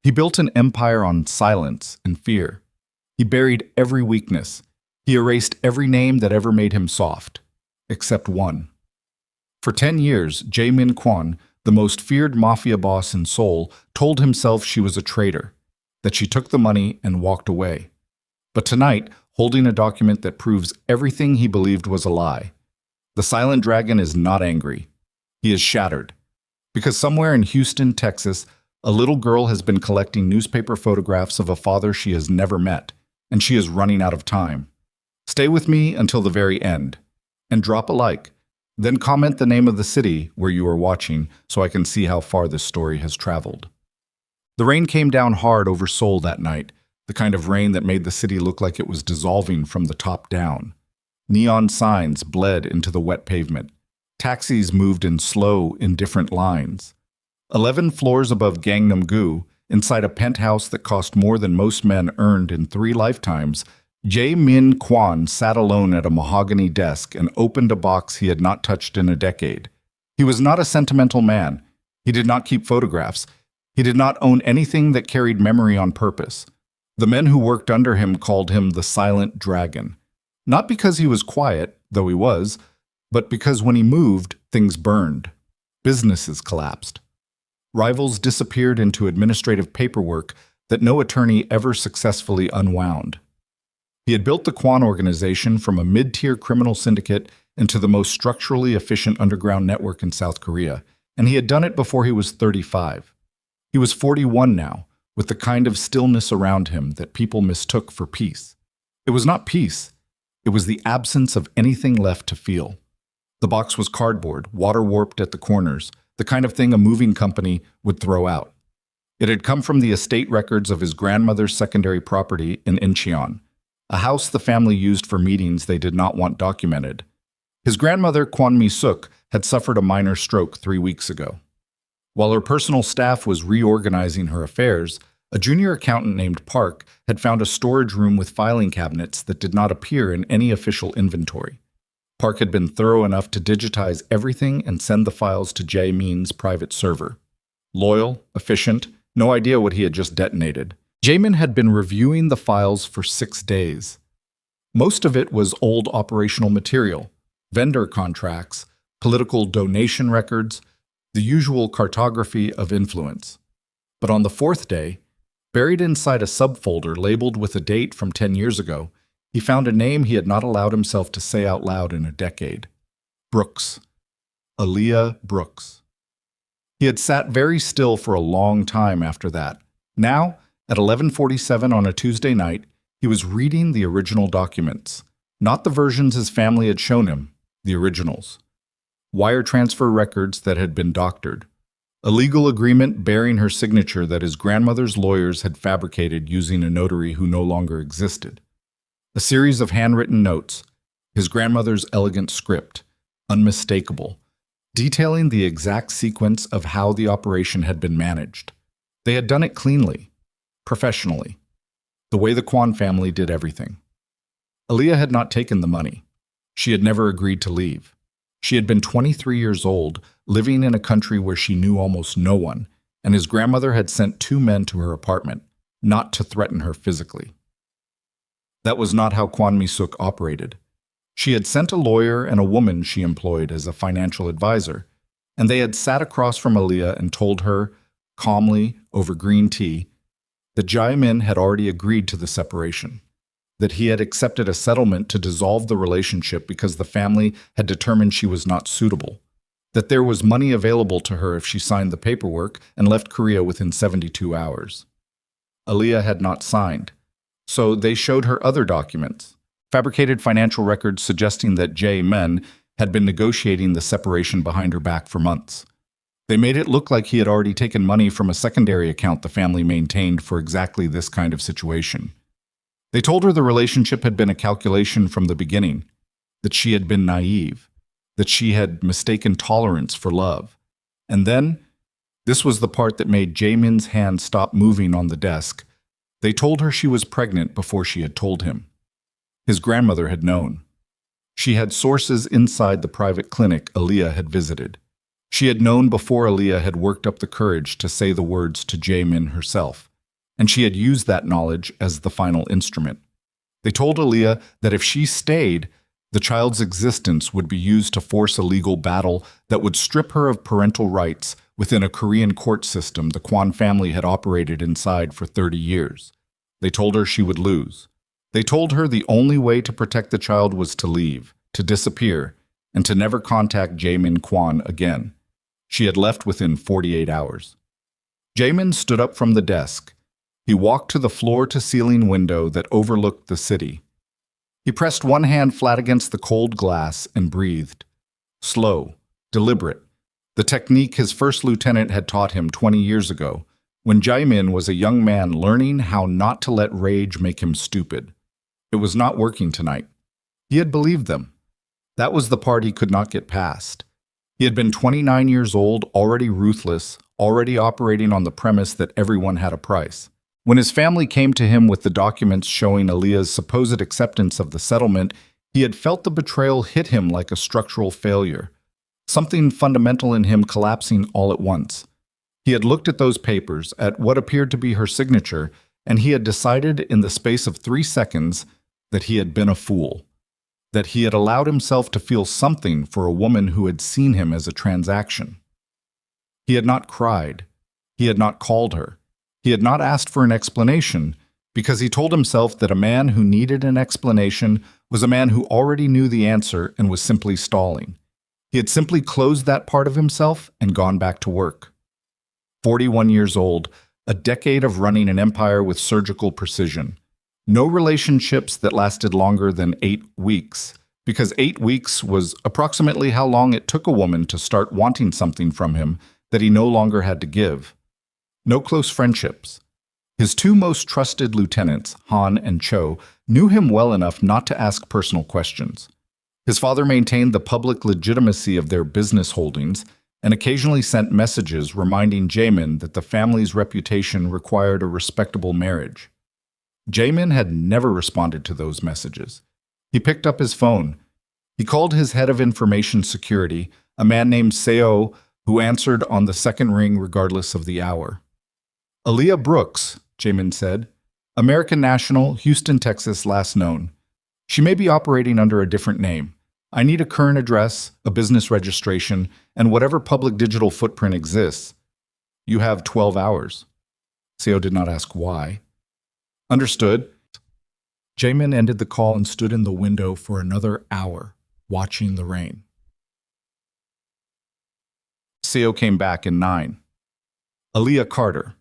He built an empire on silence and fear. He buried every weakness. He erased every name that ever made him soft, except one. For 10 years, Jae-min Kwon, the most feared mafia boss in Seoul, told himself she was a traitor, that she took the money and walked away. But tonight, holding a document that proves everything he believed was a lie, the silent dragon is not angry. He is shattered. Because somewhere in Houston, Texas, a little girl has been collecting newspaper photographs of a father she has never met, and she is running out of time. Stay with me until the very end, and drop a like. Then comment the name of the city where you are watching so I can see how far this story has traveled. The rain came down hard over Seoul that night, the kind of rain that made the city look like it was dissolving from the top down. Neon signs bled into the wet pavement. Taxis moved in slow, indifferent lines. 11 floors above Gangnam-gu, inside a penthouse that cost more than most men earned in 3 lifetimes, Jae-min Kwon sat alone at a mahogany desk and opened a box he had not touched in a decade. He was not a sentimental man. He did not keep photographs. He did not own anything that carried memory on purpose. The men who worked under him called him the Silent Dragon. Not because he was quiet, though he was, but because when he moved, things burned. Businesses collapsed. Rivals disappeared into administrative paperwork that no attorney ever successfully unwound. He had built the Kwon organization from a mid-tier criminal syndicate into the most structurally efficient underground network in South Korea, and he had done it before he was 35. He was 41 now, with the kind of stillness around him that people mistook for peace. It was not peace. It was the absence of anything left to feel. The box was cardboard, water-warped at the corners, the kind of thing a moving company would throw out. It had come from the estate records of his grandmother's secondary property in Incheon, a house the family used for meetings they did not want documented. His grandmother, Kwon Mi-suk, had suffered a minor stroke 3 weeks ago. While her personal staff was reorganizing her affairs, a junior accountant named Park had found a storage room with filing cabinets that did not appear in any official inventory. Park had been thorough enough to digitize everything and send the files to Jae-min's private server. Loyal, efficient, no idea what he had just detonated. Jae-min had been reviewing the files for 6 days. Most of it was old operational material, vendor contracts, political donation records, the usual cartography of influence. But on the 4th day, buried inside a subfolder labeled with a date from 10 years ago, he found a name he had not allowed himself to say out loud in a decade. Brooks. Aaliyah Brooks. He had sat very still for a long time after that. Now, at 11:47 on a Tuesday night, he was reading the original documents. Not the versions his family had shown him, the originals. Wire transfer records that had been doctored. A legal agreement bearing her signature that his grandmother's lawyers had fabricated using a notary who no longer existed. A series of handwritten notes, his grandmother's elegant script, unmistakable, detailing the exact sequence of how the operation had been managed. They had done it cleanly, professionally, the way the Kwon family did everything. Aaliyah had not taken the money. She had never agreed to leave. She had been 23 years old, living in a country where she knew almost no one, and his grandmother had sent 2 men to her apartment, not to threaten her physically. That was not how Kwon Mi-suk operated. She had sent a lawyer and a woman she employed as a financial advisor, and they had sat across from Aaliyah and told her, calmly, over green tea, that Jae-min had already agreed to the separation, that he had accepted a settlement to dissolve the relationship because the family had determined she was not suitable, that there was money available to her if she signed the paperwork and left Korea within 72 hours. Aaliyah had not signed, so they showed her other documents, fabricated financial records suggesting that Jae-min had been negotiating the separation behind her back for months. They made it look like he had already taken money from a secondary account the family maintained for exactly this kind of situation. They told her the relationship had been a calculation from the beginning, that she had been naive, that she had mistaken tolerance for love. And then, this was the part that made Jae-min's hand stop moving on the desk, they told her she was pregnant before she had told him. His grandmother had known. She had sources inside the private clinic Aaliyah had visited. She had known before Aaliyah had worked up the courage to say the words to Jae-min herself. and she had used that knowledge as the final instrument. They told Aaliyah that if she stayed, the child's existence would be used to force a legal battle that would strip her of parental rights within a Korean court system the Kwon family had operated inside for 30 years. They told her she would lose. They told her the only way to protect the child was to leave, to disappear, and to never contact Jaemin Kwon again. She had left within 48 hours. Jaemin stood up from the desk. He walked to the floor-to-ceiling window that overlooked the city. He pressed one hand flat against the cold glass and breathed. Slow, deliberate, the technique his first lieutenant had taught him 20 years ago, when Jaemin was a young man learning how not to let rage make him stupid. It was not working tonight. He had believed them. That was the part he could not get past. He had been 29 years old, already ruthless, already operating on the premise that everyone had a price. When his family came to him with the documents showing Aaliyah's supposed acceptance of the settlement, he had felt the betrayal hit him like a structural failure, something fundamental in him collapsing all at once. He had looked at those papers, at what appeared to be her signature, and he had decided in the space of 3 seconds that he had been a fool, that he had allowed himself to feel something for a woman who had seen him as a transaction. He had not cried. He had not called her. He had not asked for an explanation, because he told himself that a man who needed an explanation was a man who already knew the answer and was simply stalling. He had simply closed that part of himself and gone back to work. 41 years old, a decade of running an empire with surgical precision. No relationships that lasted longer than 8 weeks, because 8 weeks was approximately how long it took a woman to start wanting something from him that he no longer had to give. No close friendships. His 2 most trusted lieutenants, Han and Cho, knew him well enough not to ask personal questions. His father maintained the public legitimacy of their business holdings and occasionally sent messages reminding Jaemin that the family's reputation required a respectable marriage. Jaemin had never responded to those messages. He picked up his phone. He called his head of information security, a man named Seo, who answered on the second ring regardless of the hour. Aaliyah Brooks, Jaemin said. American national, Houston, Texas, last known. She may be operating under a different name. I need a current address, a business registration, and whatever public digital footprint exists. You have 12 hours. Seo did not ask why. Understood. Jaemin ended the call and stood in the window for another hour, watching the rain. Seo came back in 9. Aaliyah Carter.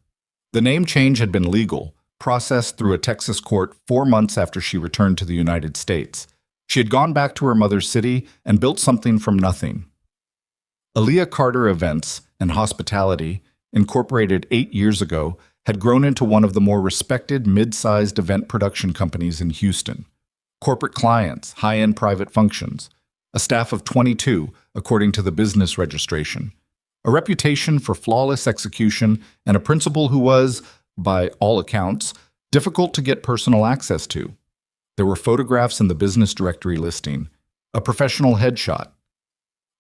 The name change had been legal, processed through a Texas court 4 months after she returned to the United States. She had gone back to her mother's city and built something from nothing. Aaliyah Carter Events and Hospitality, incorporated 8 years ago, had grown into one of the more respected mid-sized event production companies in Houston. Corporate clients, high-end private functions, a staff of 22, according to the business registration, a reputation for flawless execution, and a principal who was, by all accounts, difficult to get personal access to. There were photographs in the business directory listing, a professional headshot.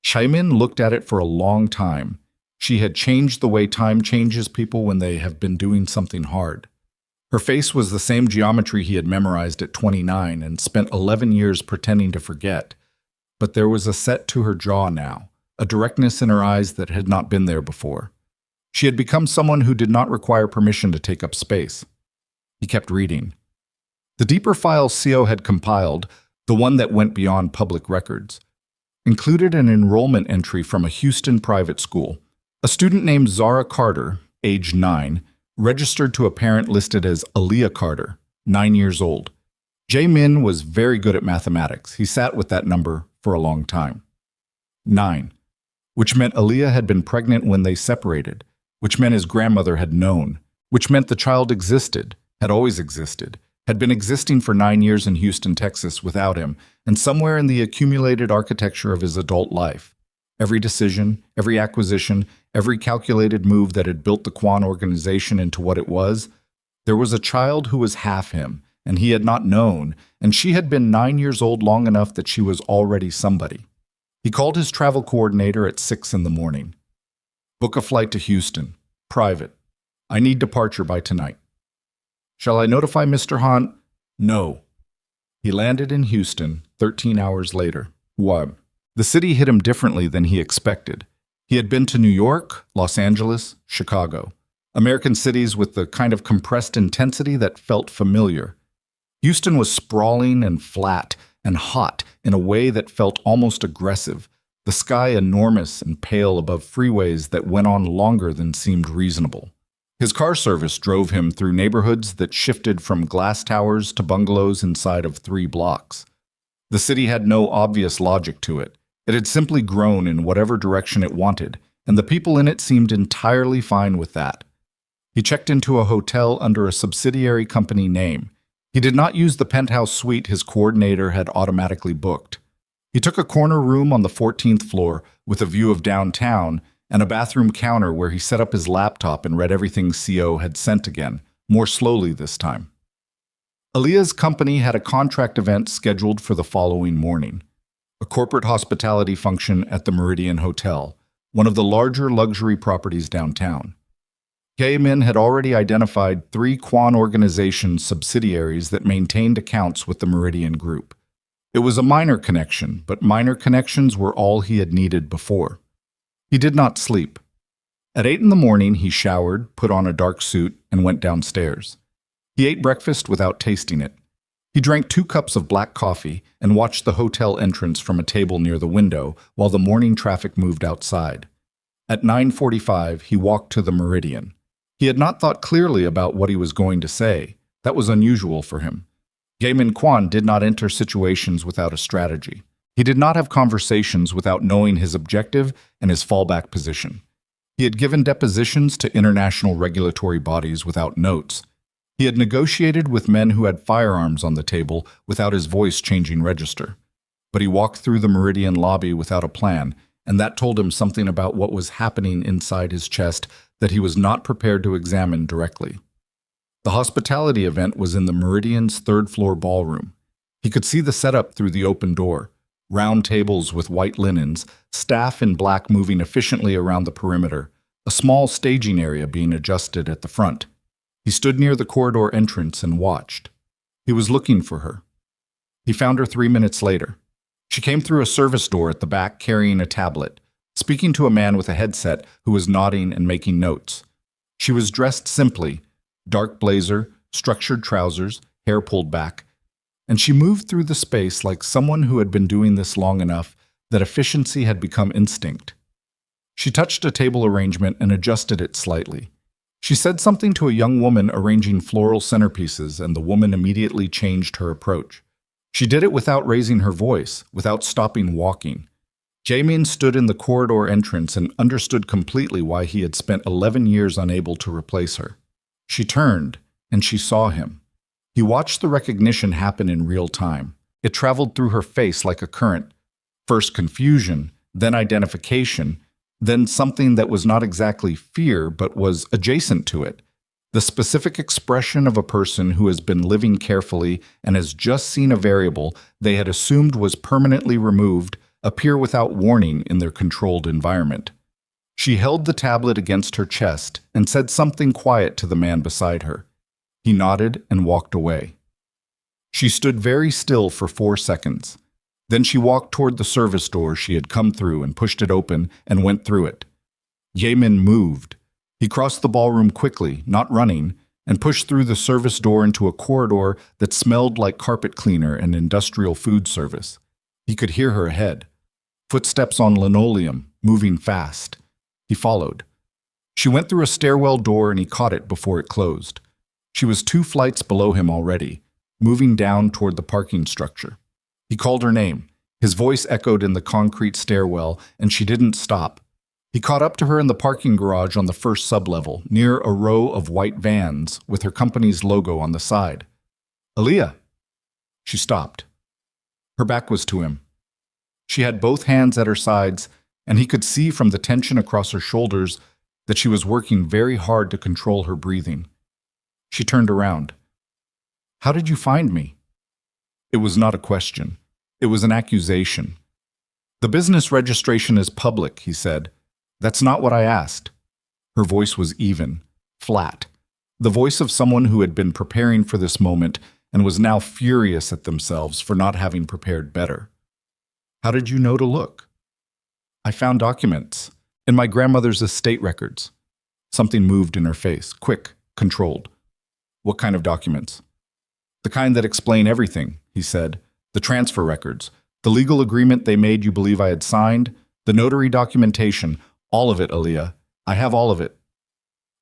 Jaemin looked at it for a long time. She had changed the way time changes people when they have been doing something hard. Her face was the same geometry he had memorized at 29 and spent 11 years pretending to forget. But there was a set to her jaw now, a directness in her eyes that had not been there before. She had become someone who did not require permission to take up space. He kept reading. The deeper file Seo had compiled, the one that went beyond public records, included an enrollment entry from a Houston private school. A student named Zara Carter, age 9, registered to a parent listed as Aaliyah Carter, 9 years old. Jaemin was very good at mathematics. He sat with that number for a long time. 9, which meant Aaliyah had been pregnant when they separated, which meant his grandmother had known, which meant the child existed, had always existed, had been existing for 9 years in Houston, Texas without him, and somewhere in the accumulated architecture of his adult life. Every decision, every acquisition, every calculated move that had built the Kwon organization into what it was, there was a child who was half him, and he had not known, and she had been 9 years old long enough that she was already somebody. He called his travel coordinator at 6 in the morning. Book a flight to Houston. Private. I need departure by tonight. Shall I notify Mr. Hunt? No. He landed in Houston 13 hours later. 1. The city hit him differently than he expected. He had been to New York, Los Angeles, Chicago, American cities with the kind of compressed intensity that felt familiar. Houston was sprawling and flat and hot in a way that felt almost aggressive, the sky enormous and pale above freeways that went on longer than seemed reasonable. His car service drove him through neighborhoods that shifted from glass towers to bungalows inside of 3 blocks. The city had no obvious logic to it. It had simply grown in whatever direction it wanted, and the people in it seemed entirely fine with that. He checked into a hotel under a subsidiary company name. He did not use the penthouse suite his coordinator had automatically booked. He took a corner room on the 14th floor with a view of downtown and a bathroom counter where he set up his laptop and read everything CO had sent again, more slowly this time. Aaliyah's company had a contract event scheduled for the following morning, a corporate hospitality function at the Meridian Hotel, one of the larger luxury properties downtown. Min had already identified 3 Quan organization subsidiaries that maintained accounts with the Meridian Group. It was a minor connection, but minor connections were all he had needed before. He did not sleep. At 8 in the morning, he showered, put on a dark suit, and went downstairs. He ate breakfast without tasting it. He drank 2 cups of black coffee and watched the hotel entrance from a table near the window while the morning traffic moved outside. At 9:45, he walked to the Meridian. He had not thought clearly about what he was going to say. That was unusual for him. Min Quan did not enter situations without a strategy. He did not have conversations without knowing his objective and his fallback position. He had given depositions to international regulatory bodies without notes. He had negotiated with men who had firearms on the table without his voice changing register. But he walked through the Meridian lobby without a plan, and that told him something about what was happening inside his chest that he was not prepared to examine directly. The hospitality event was in the Meridian's 3rd-floor ballroom. He could see the setup through the open door. Round tables with white linens, staff in black moving efficiently around the perimeter, a small staging area being adjusted at the front. He stood near the corridor entrance and watched. He was looking for her. He found her 3 minutes later. She came through a service door at the back carrying a tablet, speaking to a man with a headset who was nodding and making notes. She was dressed simply, dark blazer, structured trousers, hair pulled back, and she moved through the space like someone who had been doing this long enough that efficiency had become instinct. She touched a table arrangement and adjusted it slightly. She said something to a young woman arranging floral centerpieces, and the woman immediately changed her approach. She did it without raising her voice, without stopping walking. Jamin stood in the corridor entrance and understood completely why he had spent 11 years unable to replace her. She turned, and she saw him. He watched the recognition happen in real time. It traveled through her face like a current. First confusion, then identification, then something that was not exactly fear but was adjacent to it. The specific expression of a person who has been living carefully and has just seen a variable they had assumed was permanently removed appear without warning in their controlled environment. She held the tablet against her chest and said something quiet to the man beside her. He nodded and walked away. She stood very still for 4 seconds. Then she walked toward the service door she had come through and pushed it open and went through it. Yamin moved. He crossed the ballroom quickly, not running, and pushed through the service door into a corridor that smelled like carpet cleaner and industrial food service. He could hear her ahead. Footsteps on linoleum, moving fast. He followed. She went through a stairwell door and he caught it before it closed. She was 2 flights below him already, moving down toward the parking structure. He called her name. His voice echoed in the concrete stairwell, and she didn't stop. He caught up to her in the parking garage on the first sublevel, near a row of white vans with her company's logo on the side. "Aaliyah!" She stopped. Her back was to him. She had both hands at her sides, and he could see from the tension across her shoulders that she was working very hard to control her breathing. She turned around. "How did you find me?" It was not a question. It was an accusation. "The business registration is public," he said. "That's not what I asked." Her voice was even, flat. the voice of someone who had been preparing for this moment and was now furious at themselves for not having prepared better. How did you know to look? I found documents in my grandmother's estate records. Something moved in her face, quick, controlled. What kind of documents? The kind that explain everything, he said. The transfer records, the legal agreement they made you believe I had signed, the notary documentation, all of it, Aaliyah. I have all of it.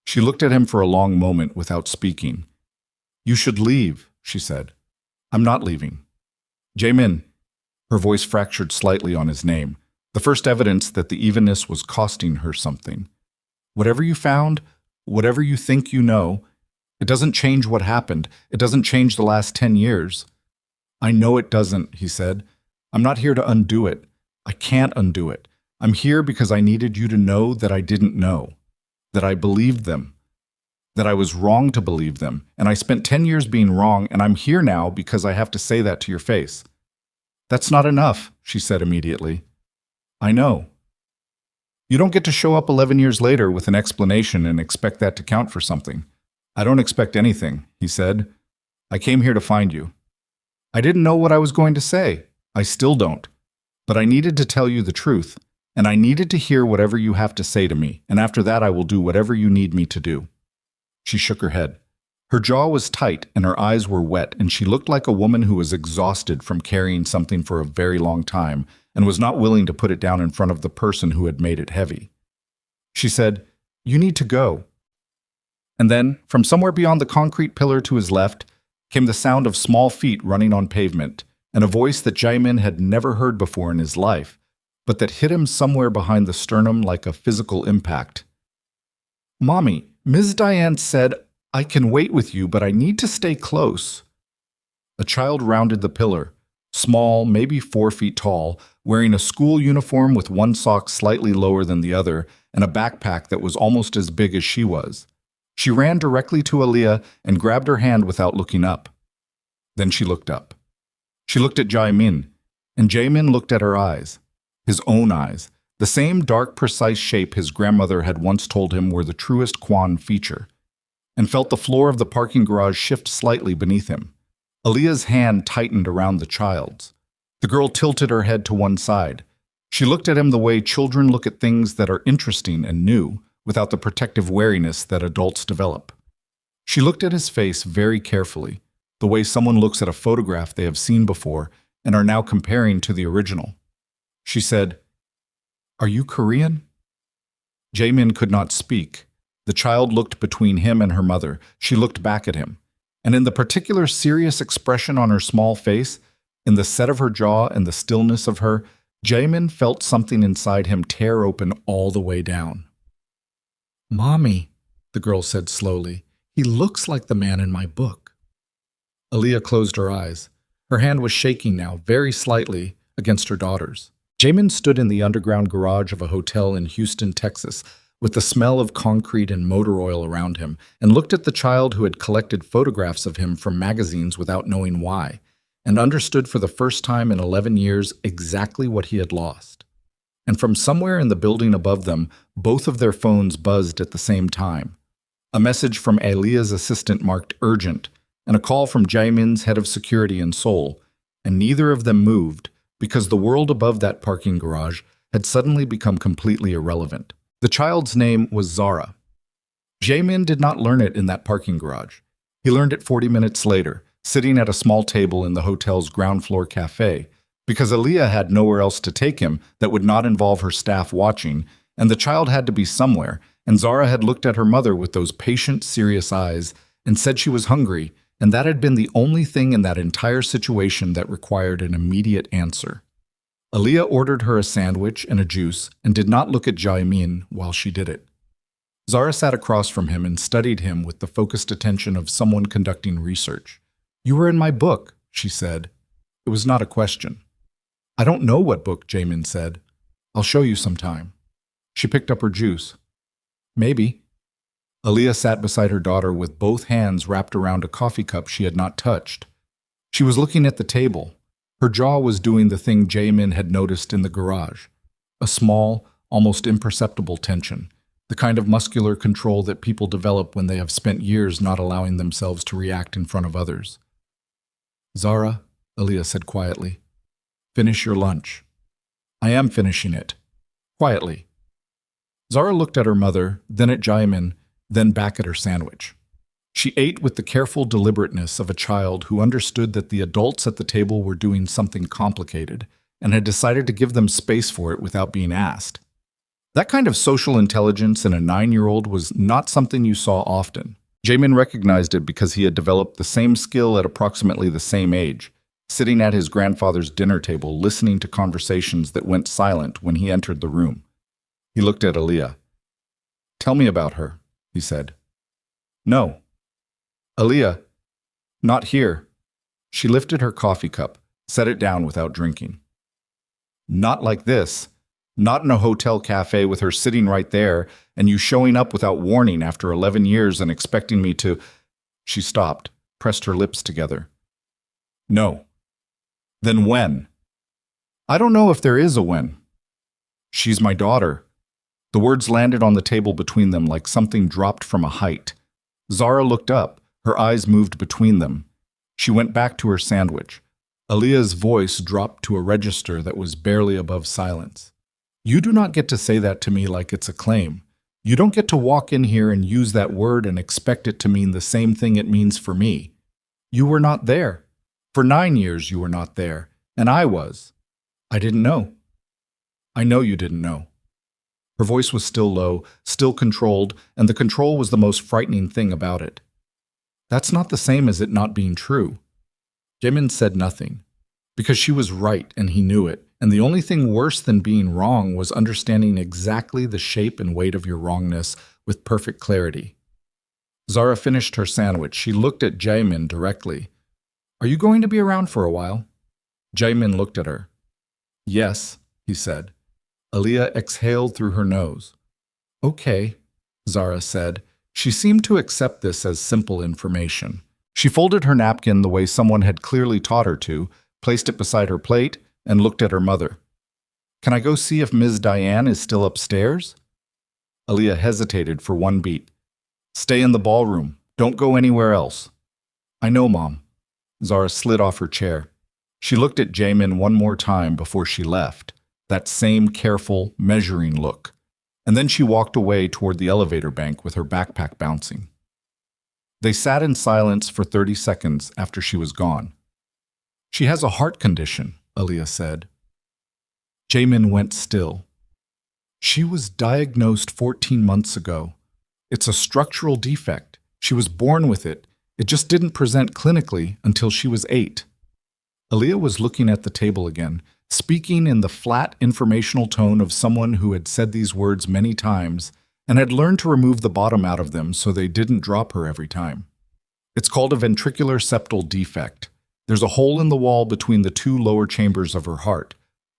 She looked at him for a long moment without speaking. You should leave, she said. I'm not leaving. Jaemin. Her voice fractured slightly on his name, the first evidence that the evenness was costing her something. Whatever you found, whatever you think you know, it doesn't change what happened. It doesn't change the last 10 years. I know it doesn't, he said. I'm not here to undo it. I can't undo it. I'm here because I needed you to know that I didn't know, that I believed them, that I was wrong to believe them, and I spent 10 years being wrong, and I'm here now because I have to say that to your face. That's not enough, she said immediately. I know. You don't get to show up 11 years later with an explanation and expect that to count for something. I don't expect anything, he said. I came here to find you. I didn't know what I was going to say. I still don't. But I needed to tell you the truth, and I needed to hear whatever you have to say to me, and after that I will do whatever you need me to do. She shook her head. Her jaw was tight and her eyes were wet, and she looked like a woman who was exhausted from carrying something for a very long time and was not willing to put it down in front of the person who had made it heavy. She said, You need to go. And then, from somewhere beyond the concrete pillar to his left, came the sound of small feet running on pavement, and a voice that Jaemin had never heard before in his life, but that hit him somewhere behind the sternum like a physical impact. Mommy, Ms. Diane said, I can wait with you, but I need to stay close. A child rounded the pillar, small, maybe 4 feet tall, wearing a school uniform with one sock slightly lower than the other and a backpack that was almost as big as she was. She ran directly to Aaliyah and grabbed her hand without looking up. Then she looked up. She looked at Jaemin, and Jaemin looked at her eyes, his own eyes, the same dark, precise shape his grandmother had once told him were the truest Kwan feature, and felt the floor of the parking garage shift slightly beneath him. Aaliyah's hand tightened around the child's. The girl tilted her head to one side. She looked at him the way children look at things that are interesting and new, without the protective wariness that adults develop. She looked at his face very carefully, the way someone looks at a photograph they have seen before and are now comparing to the original. She said, Are you Korean? Jaemin could not speak. The child looked between him and her mother. She looked back at him. And in the particular serious expression on her small face, in the set of her jaw and the stillness of her, Jaemin felt something inside him tear open all the way down. Mommy, the girl said slowly, he looks like the man in my book. Aaliyah closed her eyes. Her hand was shaking now, very slightly, against her daughter's. Jaemin stood in the underground garage of a hotel in Houston, Texas, with the smell of concrete and motor oil around him, and looked at the child who had collected photographs of him from magazines without knowing why, and understood for the first time in 11 years exactly what he had lost. And from somewhere in the building above them, both of their phones buzzed at the same time. A message from Aaliyah's assistant marked urgent, and a call from Jaemin's head of security in Seoul, and neither of them moved because the world above that parking garage had suddenly become completely irrelevant. The child's name was Zara. Jaemin did not learn it in that parking garage. He learned it 40 minutes later, sitting at a small table in the hotel's ground floor cafe, because Aaliyah had nowhere else to take him that would not involve her staff watching, and the child had to be somewhere, and Zara had looked at her mother with those patient, serious eyes and said she was hungry, and that had been the only thing in that entire situation that required an immediate answer. Aaliyah ordered her a sandwich and a juice and did not look at Jaemin while she did it. Zara sat across from him and studied him with the focused attention of someone conducting research. You were in my book, she said. It was not a question. I don't know what book, Jaemin said. I'll show you sometime. She picked up her juice. Maybe. Aaliyah sat beside her daughter with both hands wrapped around a coffee cup she had not touched. She was looking at the table. Her jaw was doing the thing Jaemin had noticed in the garage. A small, almost imperceptible tension. the kind of muscular control that people develop when they have spent years not allowing themselves to react in front of others. "Zara," Aaliyah said quietly, "finish your lunch." "I am finishing it." Quietly. Zara looked at her mother, then at Jaimin, then back at her sandwich. She ate with the careful deliberateness of a child who understood that the adults at the table were doing something complicated and had decided to give them space for it without being asked. That kind of social intelligence in a 9-year-old was not something you saw often. Jamin recognized it because he had developed the same skill at approximately the same age, sitting at his grandfather's dinner table listening to conversations that went silent when he entered the room. He looked at Aaliyah. "Tell me about her," he said. "No." "Aaliyah, not here." She lifted her coffee cup, set it down without drinking. "Not like this. Not in a hotel cafe with her sitting right there and you showing up without warning after 11 years and expecting me to—" She stopped, pressed her lips together. "No." "Then when?" "I don't know if there is a when." "She's my daughter." The words landed on the table between them like something dropped from a height. Zara looked up, her eyes moved between them. She went back to her sandwich. Aaliyah's voice dropped to a register that was barely above silence. "You do not get to say that to me like it's a claim. You don't get to walk in here and use that word and expect it to mean the same thing it means for me. You were not there. For 9 years you were not there, and I was. I didn't know." "I know you didn't know." Her voice was still low, still controlled, and the control was the most frightening thing about it. "That's not the same as it not being true." Jamin said nothing, because she was right and he knew it, and the only thing worse than being wrong was understanding exactly the shape and weight of your wrongness with perfect clarity. Zara finished her sandwich. She looked at Jamin directly. "Are you going to be around for a while?" Jamin looked at her. "Yes," he said. Aaliyah exhaled through her nose. "Okay," Zara said. She seemed to accept this as simple information. She folded her napkin the way someone had clearly taught her to, placed it beside her plate, and looked at her mother. "Can I go see if Ms. Diane is still upstairs?" Aaliyah hesitated for one beat. "Stay in the ballroom. Don't go anywhere else." "I know, Mom." Zara slid off her chair. She looked at Jamin one more time before she left, that same careful, measuring look, and then she walked away toward the elevator bank with her backpack bouncing. They sat in silence for 30 seconds after she was gone. "She has a heart condition," Aaliyah said. Jamin went still. "She was diagnosed 14 months ago. It's a structural defect. She was born with it. It just didn't present clinically until she was 8. Aaliyah was looking at the table again, speaking in the flat, informational tone of someone who had said these words many times and had learned to remove the bottom out of them so they didn't drop her every time. "It's called a ventricular septal defect. There's a hole in the wall between the 2 lower chambers of her heart.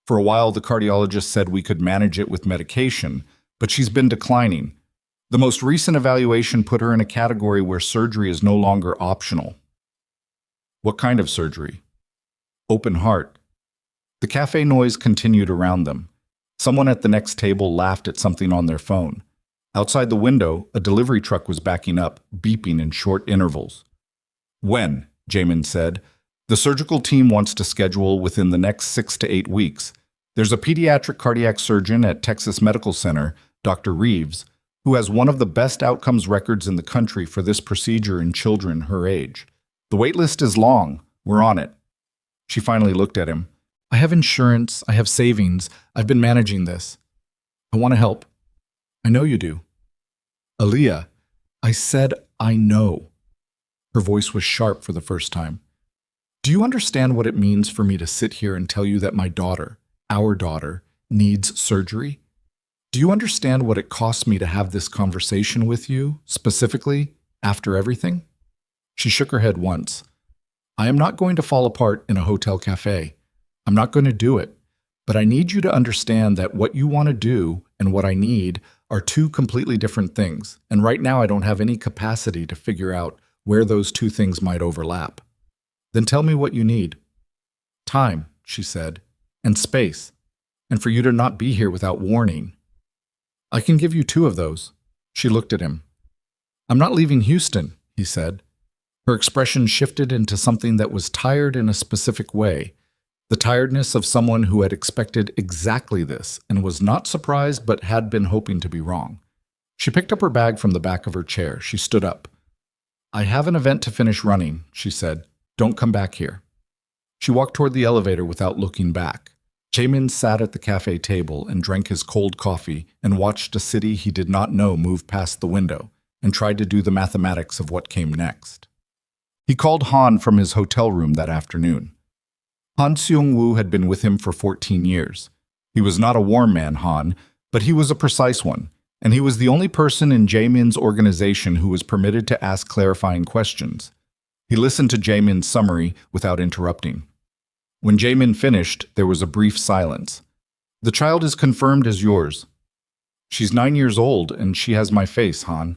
For a while, the cardiologist said we could manage it with medication, but she's been declining. The most recent evaluation put her in a category where surgery is no longer optional." "What kind of surgery?" "Open heart." The cafe noise continued around them. Someone at the next table laughed at something on their phone. Outside the window, a delivery truck was backing up, beeping in short intervals. "When?" Jamin said. "The surgical team wants to schedule within the next 6 to 8 weeks. There's a pediatric cardiac surgeon at Texas Medical Center, Dr. Reeves, who has one of the best outcomes records in the country for this procedure in children her age. The wait list is long. We're on it." She finally looked at him. "I have insurance. I have savings. I've been managing this. I want to help." "I know you do." "Aaliyah, I said I know." Her voice was sharp for the first time. "Do you understand what it means for me to sit here and tell you that my daughter, our daughter, needs surgery? Do you understand what it costs me to have this conversation with you, specifically, after everything?" She shook her head once. "I am not going to fall apart in a hotel cafe. I'm not going to do it. But I need you to understand that what you want to do and what I need are 2 completely different things, and right now I don't have any capacity to figure out where those 2 things might overlap." "Then tell me what you need." "Time," she said, "and space, and for you to not be here without warning." "I can give you 2 of those." She looked at him. "I'm not leaving Houston," he said. Her expression shifted into something that was tired in a specific way, the tiredness of someone who had expected exactly this and was not surprised but had been hoping to be wrong. She picked up her bag from the back of her chair. She stood up. "I have an event to finish running," she said. "Don't come back here." She walked toward the elevator without looking back. Jaemin sat at the cafe table and drank his cold coffee and watched a city he did not know move past the window and tried to do the mathematics of what came next. He called Han from his hotel room that afternoon. Han Seung-woo had been with him for 14 years. He was not a warm man, Han, but he was a precise one, and he was the only person in Jaemin's organization who was permitted to ask clarifying questions. He listened to Jaemin's summary without interrupting. When Jaemin finished, there was a brief silence. "The child is confirmed as yours. She's 9 years old, and she has my face, Han.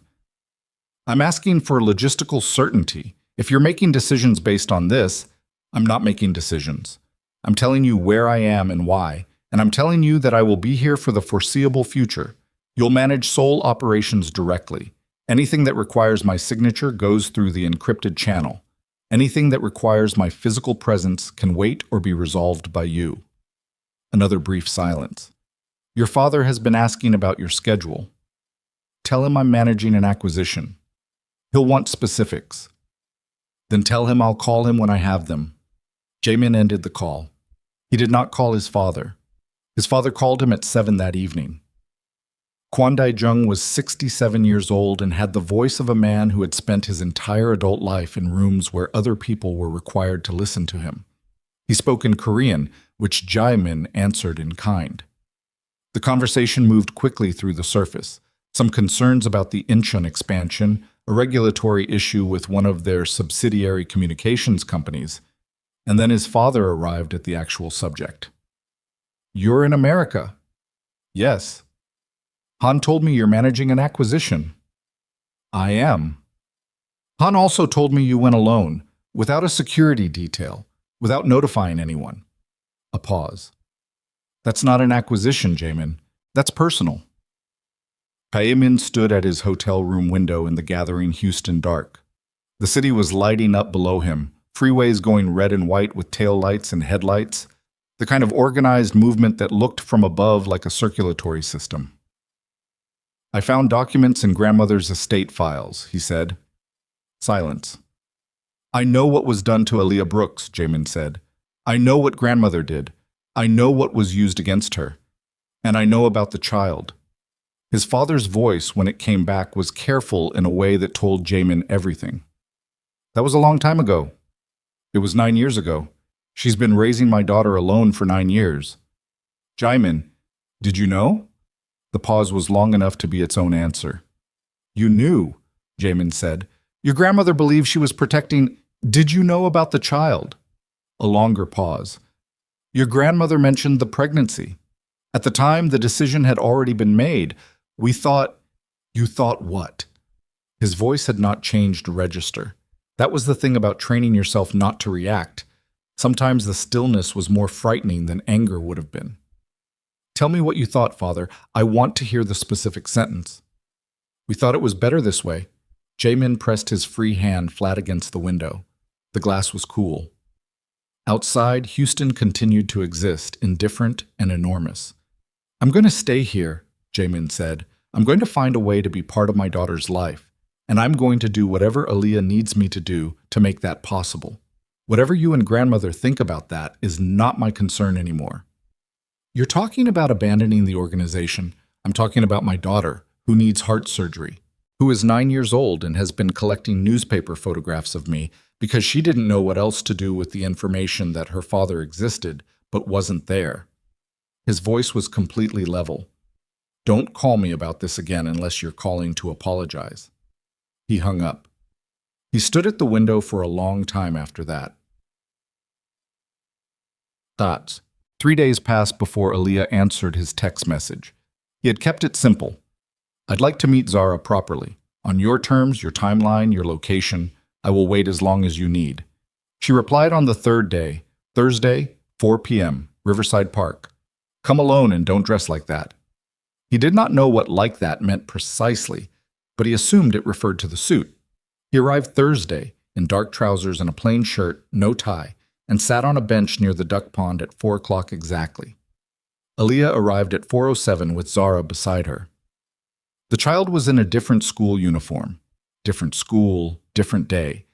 I'm asking for logistical certainty. If you're making decisions based on this, I'm not making decisions. I'm telling you where I am and why, and I'm telling you that I will be here for the foreseeable future. You'll manage Seoul operations directly. Anything that requires my signature goes through the encrypted channel. Anything that requires my physical presence can wait or be resolved by you." Another brief silence. "Your father has been asking about your schedule. Tell him I'm managing an acquisition. He'll want specifics. Then tell him I'll call him when I have them." Jaemin ended the call. He did not call his father. His father called him at 7 that evening. Kwon Dae-jung was 67 years old and had the voice of a man who had spent his entire adult life in rooms where other people were required to listen to him. He spoke in Korean, which Jaemin answered in kind. The conversation moved quickly through the surface. Some concerns about the Incheon expansion, a regulatory issue with one of their subsidiary communications companies, and then his father arrived at the actual subject. "You're in America." "Yes." "Han told me you're managing an acquisition." "I am." "Han also told me you went alone, without a security detail, without notifying anyone." A pause. "That's not an acquisition, Jaemin. That's personal." Jaemin stood at his hotel room window in the gathering Houston dark. The city was lighting up below him, freeways going red and white with taillights and headlights, the kind of organized movement that looked from above like a circulatory system. "I found documents in grandmother's estate files," he said. Silence. "I know what was done to Aaliyah Brooks," Jaemin said. "I know what grandmother did. I know what was used against her. And I know about the child." His father's voice, when it came back, was careful in a way that told Jaemin everything. "That was a long time ago. It was 9 years ago. She's been raising my daughter alone for 9 years. Jaemin, did you know?" The pause was long enough to be its own answer. "You knew," Jaemin said. "Your grandmother believed she was protecting—" "Did you know about the child?" A longer pause. "Your grandmother mentioned the pregnancy. At the time, the decision had already been made. We thought—" "You thought what?" His voice had not changed register. That was the thing about training yourself not to react. Sometimes the stillness was more frightening than anger would have been. "Tell me what you thought, Father. I want to hear the specific sentence." "We thought it was better this way." Jaemin pressed his free hand flat against the window. The glass was cool. Outside, Houston continued to exist, indifferent and enormous. "I'm going to stay here," Jaemin said. "I'm going to find a way to be part of my daughter's life, and I'm going to do whatever Aaliyah needs me to do to make that possible. Whatever you and grandmother think about that is not my concern anymore." "You're talking about abandoning the organization. I'm talking about my daughter, who needs heart surgery, who is 9 years old and has been collecting newspaper photographs of me because she didn't know what else to do with the information that her father existed but wasn't there." His voice was completely level. "Don't call me about this again unless you're calling to apologize." He hung up. He stood at the window for a long time after that. Dots. 3 days passed before Aaliyah answered his text message. He had kept it simple. "I'd like to meet Zara properly. On your terms, your timeline, your location. I will wait as long as you need." She replied on the third day, Thursday, 4 p.m., Riverside Park. "Come alone and don't dress like that." He did not know what "like that" meant precisely, but he assumed it referred to the suit. He arrived Thursday in dark trousers and a plain shirt, no tie, and sat on a bench near the duck pond at 4 o'clock exactly. Aaliyah arrived at 4:07 with Zara beside her. The child was in a different school uniform. Different school, different day.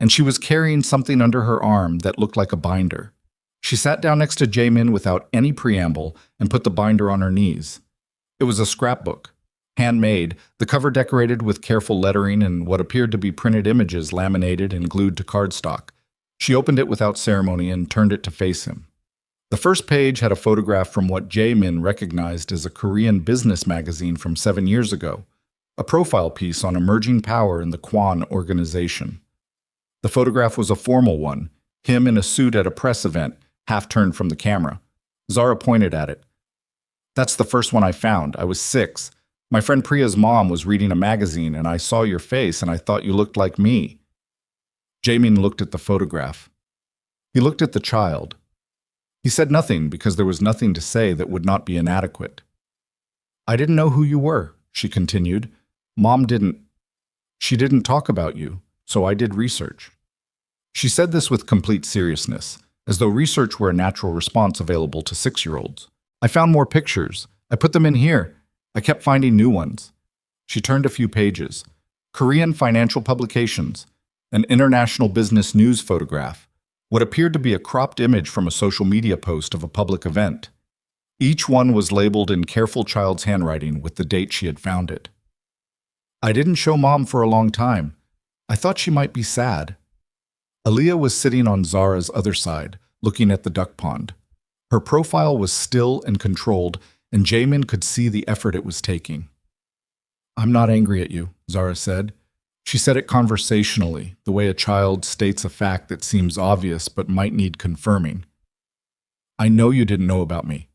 And she was carrying something under her arm that looked like a binder. She sat down next to Jamin without any preamble and put the binder on her knees. It was a scrapbook, handmade, the cover decorated with careful lettering and what appeared to be printed images laminated and glued to cardstock. She opened it without ceremony and turned it to face him. The first page had a photograph from what Jamin recognized as a Korean business magazine from 7 years ago, a profile piece on emerging power in the Kwan organization. The photograph was a formal one, him in a suit at a press event, half turned from the camera. Zara pointed at it. "That's the first one I found. I was 6. My friend Priya's mom was reading a magazine and I saw your face and I thought you looked like me." Jamin looked at the photograph. He looked at the child. He said nothing because there was nothing to say that would not be inadequate. "I didn't know who you were," she continued. She didn't talk about you, so I did research." She said this with complete seriousness, as though research were a natural response available to 6-year-olds. "I found more pictures. I put them in here. I kept finding new ones." She turned a few pages. Korean financial publications, an international business news photograph, what appeared to be a cropped image from a social media post of a public event. Each one was labeled in careful child's handwriting with the date she had found it. "I didn't show Mom for a long time. I thought she might be sad." Aaliyah was sitting on Zara's other side, looking at the duck pond. Her profile was still and controlled, and Jamin could see the effort it was taking. "I'm not angry at you," Zara said. She said it conversationally, the way a child states a fact that seems obvious but might need confirming. "I know you didn't know about me."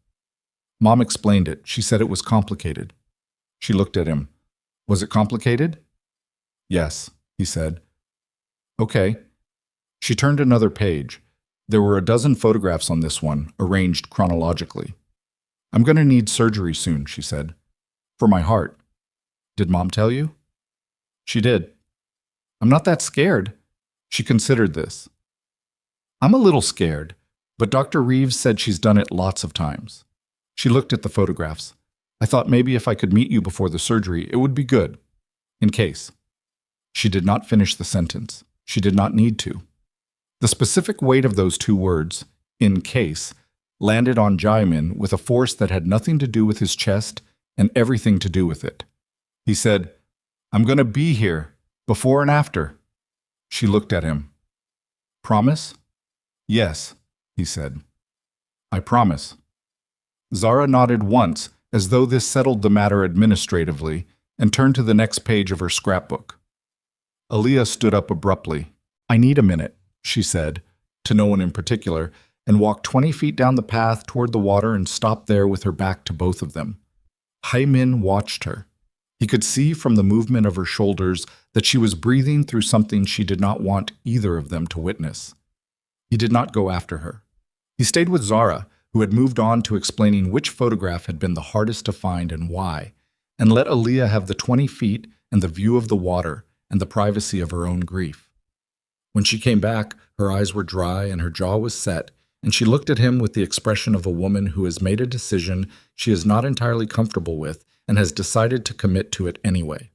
Mom explained it. She said it was complicated. She looked at him. "Was it complicated?" "Yes," he said. "Okay." She turned another page. There were a dozen photographs on this one, arranged chronologically. "I'm going to need surgery soon," she said. "For my heart." "Did Mom tell you?" "She did." "I'm not that scared." She considered this. "I'm a little scared, but Dr. Reeves said she's done it lots of times." She looked at the photographs. "I thought maybe if I could meet you before the surgery, it would be good. In case." She did not finish the sentence. She did not need to. The specific weight of those 2 words, "in case," landed on Jamin with a force that had nothing to do with his chest and everything to do with it. He said, "I'm going to be here, before and after." She looked at him. "Promise?" "Yes," he said. "I promise." Zara nodded once, as though this settled the matter administratively, and turned to the next page of her scrapbook. Aaliyah stood up abruptly. "I need a minute," she said, to no one in particular, and walked 20 feet down the path toward the water and stopped there with her back to both of them. Haimin watched her. He could see from the movement of her shoulders that she was breathing through something she did not want either of them to witness. He did not go after her. He stayed with Zara, who had moved on to explaining which photograph had been the hardest to find and why, and let Aaliyah have the 20 feet and the view of the water and the privacy of her own grief. When she came back, her eyes were dry and her jaw was set, and she looked at him with the expression of a woman who has made a decision she is not entirely comfortable with and has decided to commit to it anyway.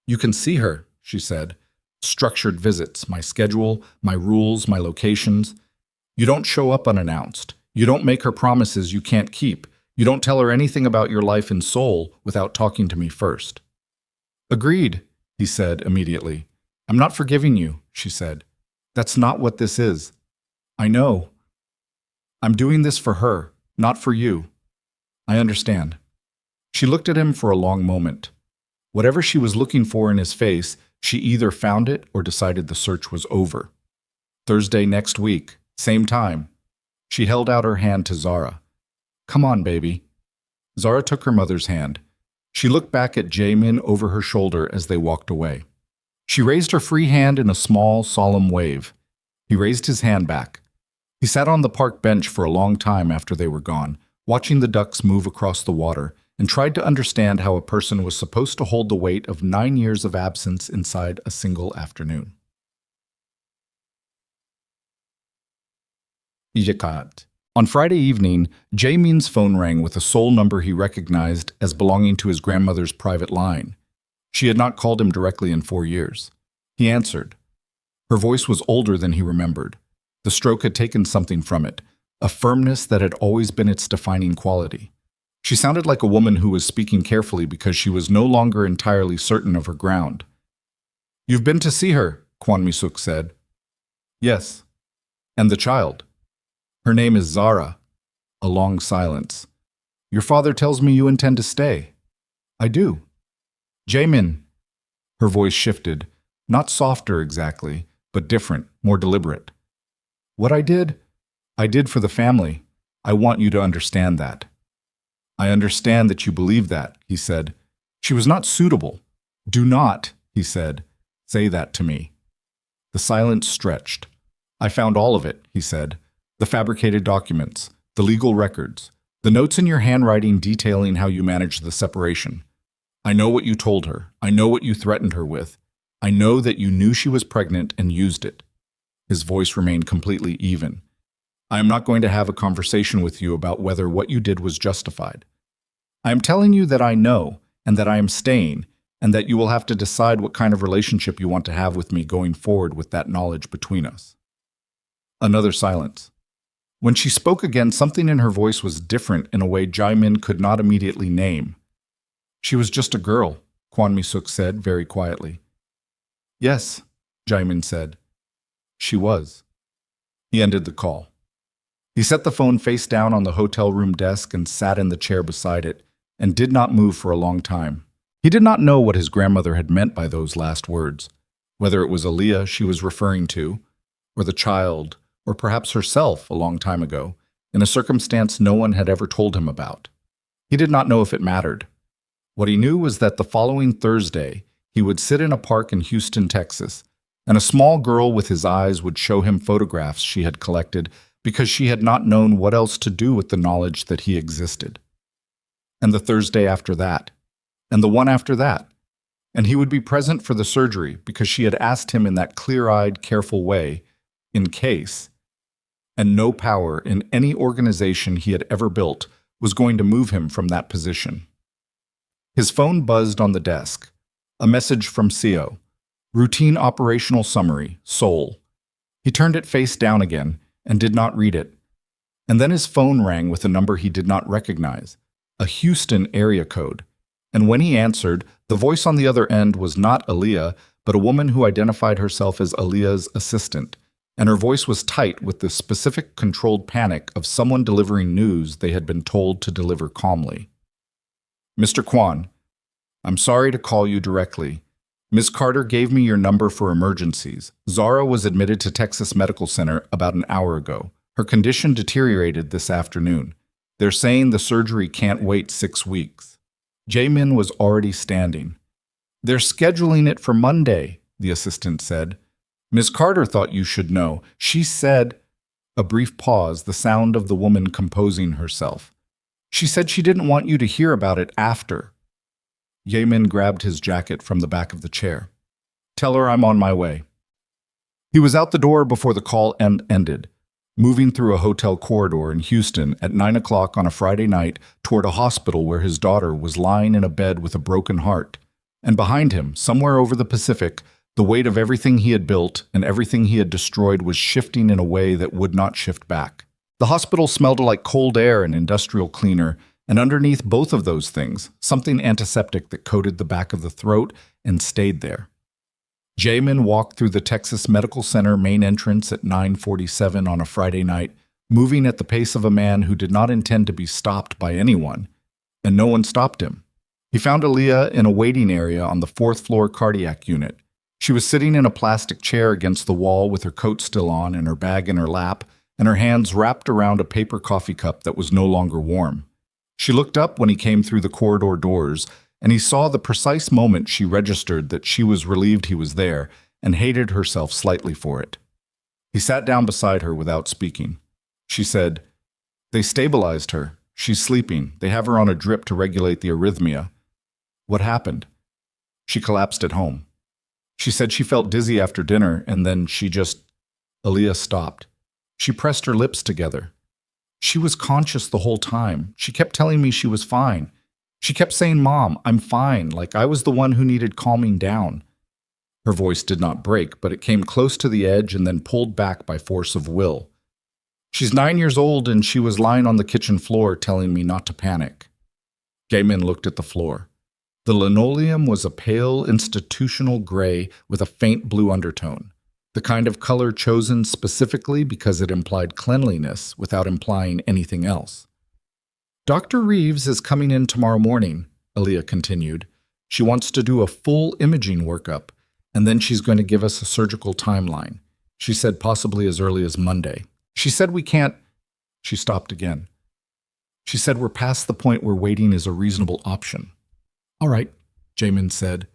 "You can see her," she said. "Structured visits, my schedule, my rules, my locations. You don't show up unannounced. You don't make her promises you can't keep. You don't tell her anything about your life in Seoul without talking to me first." "Agreed," he said immediately. "I'm not forgiving you," she said. "That's not what this is." "I know. I'm doing this for her, not for you." "I understand." She looked at him for a long moment. Whatever she was looking for in his face, she either found it or decided the search was over. "Thursday next week, same time." She held out her hand to Zara. "Come on, baby." Zara took her mother's hand. She looked back at Jamin over her shoulder as they walked away. She raised her free hand in a small, solemn wave. He raised his hand back. He sat on the park bench for a long time after they were gone, watching the ducks move across the water and tried to understand how a person was supposed to hold the weight of 9 years of absence inside a single afternoon. Ijekat. On Friday evening, Jae-min's phone rang with a sole number he recognized as belonging to his grandmother's private line. She had not called him directly in 4 years. He answered. Her voice was older than he remembered. The stroke had taken something from it, a firmness that had always been its defining quality. She sounded like a woman who was speaking carefully because she was no longer entirely certain of her ground. "You've been to see her," Kwon Mi-suk said. "Yes." "And the child?" "Her name is Zara." A long silence. "Your father tells me you intend to stay." "I do." "Jae-min." Her voice shifted, not softer exactly, but different, more deliberate. "What I did for the family. I want you to understand that." "I understand that you believe that," he said. "She was not suitable." "Do not," he said, "say that to me." The silence stretched. "I found all of it," he said. "The fabricated documents, the legal records, the notes in your handwriting detailing how you managed the separation. I know what you told her. I know what you threatened her with. I know that you knew she was pregnant and used it." His voice remained completely even. "I am not going to have a conversation with you about whether what you did was justified. I am telling you that I know, and that I am staying, and that you will have to decide what kind of relationship you want to have with me going forward with that knowledge between us." Another silence. When she spoke again, something in her voice was different in a way Jae-min could not immediately name. "She was just a girl," Kwon Mi-suk said very quietly. "Yes," Jae-min said. "She was." He ended the call. He set the phone face down on the hotel room desk and sat in the chair beside it, and did not move for a long time. He did not know what his grandmother had meant by those last words, whether it was Aaliyah she was referring to, or the child, or perhaps herself a long time ago, in a circumstance no one had ever told him about. He did not know if it mattered. What he knew was that the following Thursday, he would sit in a park in Houston, Texas, and a small girl with his eyes would show him photographs she had collected because she had not known what else to do with the knowledge that he existed. And the Thursday after that, and the one after that, and he would be present for the surgery because she had asked him in that clear-eyed, careful way, in case, and no power in any organization he had ever built was going to move him from that position. His phone buzzed on the desk. A message from CO. Routine operational summary, Seoul. He turned it face down again and did not read it. And then his phone rang with a number he did not recognize, a Houston area code. And when he answered, the voice on the other end was not Aaliyah, but a woman who identified herself as Aaliyah's assistant, and her voice was tight with the specific controlled panic of someone delivering news they had been told to deliver calmly. "Mr. Kwon, I'm sorry to call you directly. Ms. Carter gave me your number for emergencies. Zara was admitted to Texas Medical Center about an hour ago. Her condition deteriorated this afternoon. They're saying the surgery can't wait 6 weeks." Jae-min was already standing. "They're scheduling it for Monday," the assistant said. "Ms. Carter thought you should know. She said—" A brief pause, the sound of the woman composing herself. "She said she didn't want you to hear about it after." Jae-min grabbed his jacket from the back of the chair. "Tell her I'm on my way." He was out the door before the call ended, moving through a hotel corridor in Houston at 9 o'clock on a Friday night toward a hospital where his daughter was lying in a bed with a broken heart. And behind him, somewhere over the Pacific, the weight of everything he had built and everything he had destroyed was shifting in a way that would not shift back. The hospital smelled like cold air and industrial cleaner, and underneath both of those things, something antiseptic that coated the back of the throat and stayed there. Jae-min walked through the Texas Medical Center main entrance at 9:47 on a Friday night, moving at the pace of a man who did not intend to be stopped by anyone, and no one stopped him. He found Aaliyah in a waiting area on the 4th floor cardiac unit. She was sitting in a plastic chair against the wall with her coat still on and her bag in her lap, and her hands wrapped around a paper coffee cup that was no longer warm. She looked up when he came through the corridor doors, and he saw the precise moment she registered that she was relieved he was there and hated herself slightly for it. He sat down beside her without speaking. She said, "They stabilized her. She's sleeping. They have her on a drip to regulate the arrhythmia. What happened? She collapsed at home. She said she felt dizzy after dinner, and then Aaliyah stopped. She pressed her lips together. She was conscious the whole time. She kept telling me she was fine. She kept saying, "Mom, I'm fine," like I was the one who needed calming down. Her voice did not break, but it came close to the edge and then pulled back by force of will. She's 9 years old, and she was lying on the kitchen floor telling me not to panic. Jamin looked at the floor. The linoleum was a pale institutional gray with a faint blue undertone, the kind of color chosen specifically because it implied cleanliness without implying anything else. "Dr. Reeves is coming in tomorrow morning," Aaliyah continued. "She wants to do a full imaging workup, and then she's going to give us a surgical timeline. She said possibly as early as Monday. She said we can't—" She stopped again. She said we're past the point where waiting is a reasonable option. "All right," Jamin said.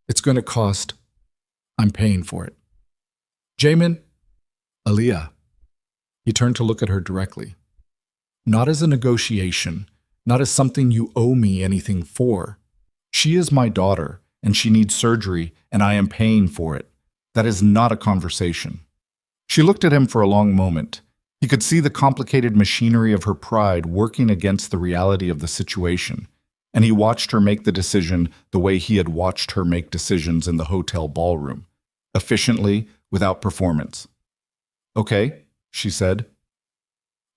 "It's going to cost. I'm paying for it." "Jamin?" "Aaliyah." He turned to look at her directly. "Not as a negotiation, not as something you owe me anything for. She is my daughter, and she needs surgery, and I am paying for it. That is not a conversation." She looked at him for a long moment. He could see the complicated machinery of her pride working against the reality of the situation, and he watched her make the decision the way he had watched her make decisions in the hotel ballroom, efficiently, without performance. "Okay," she said.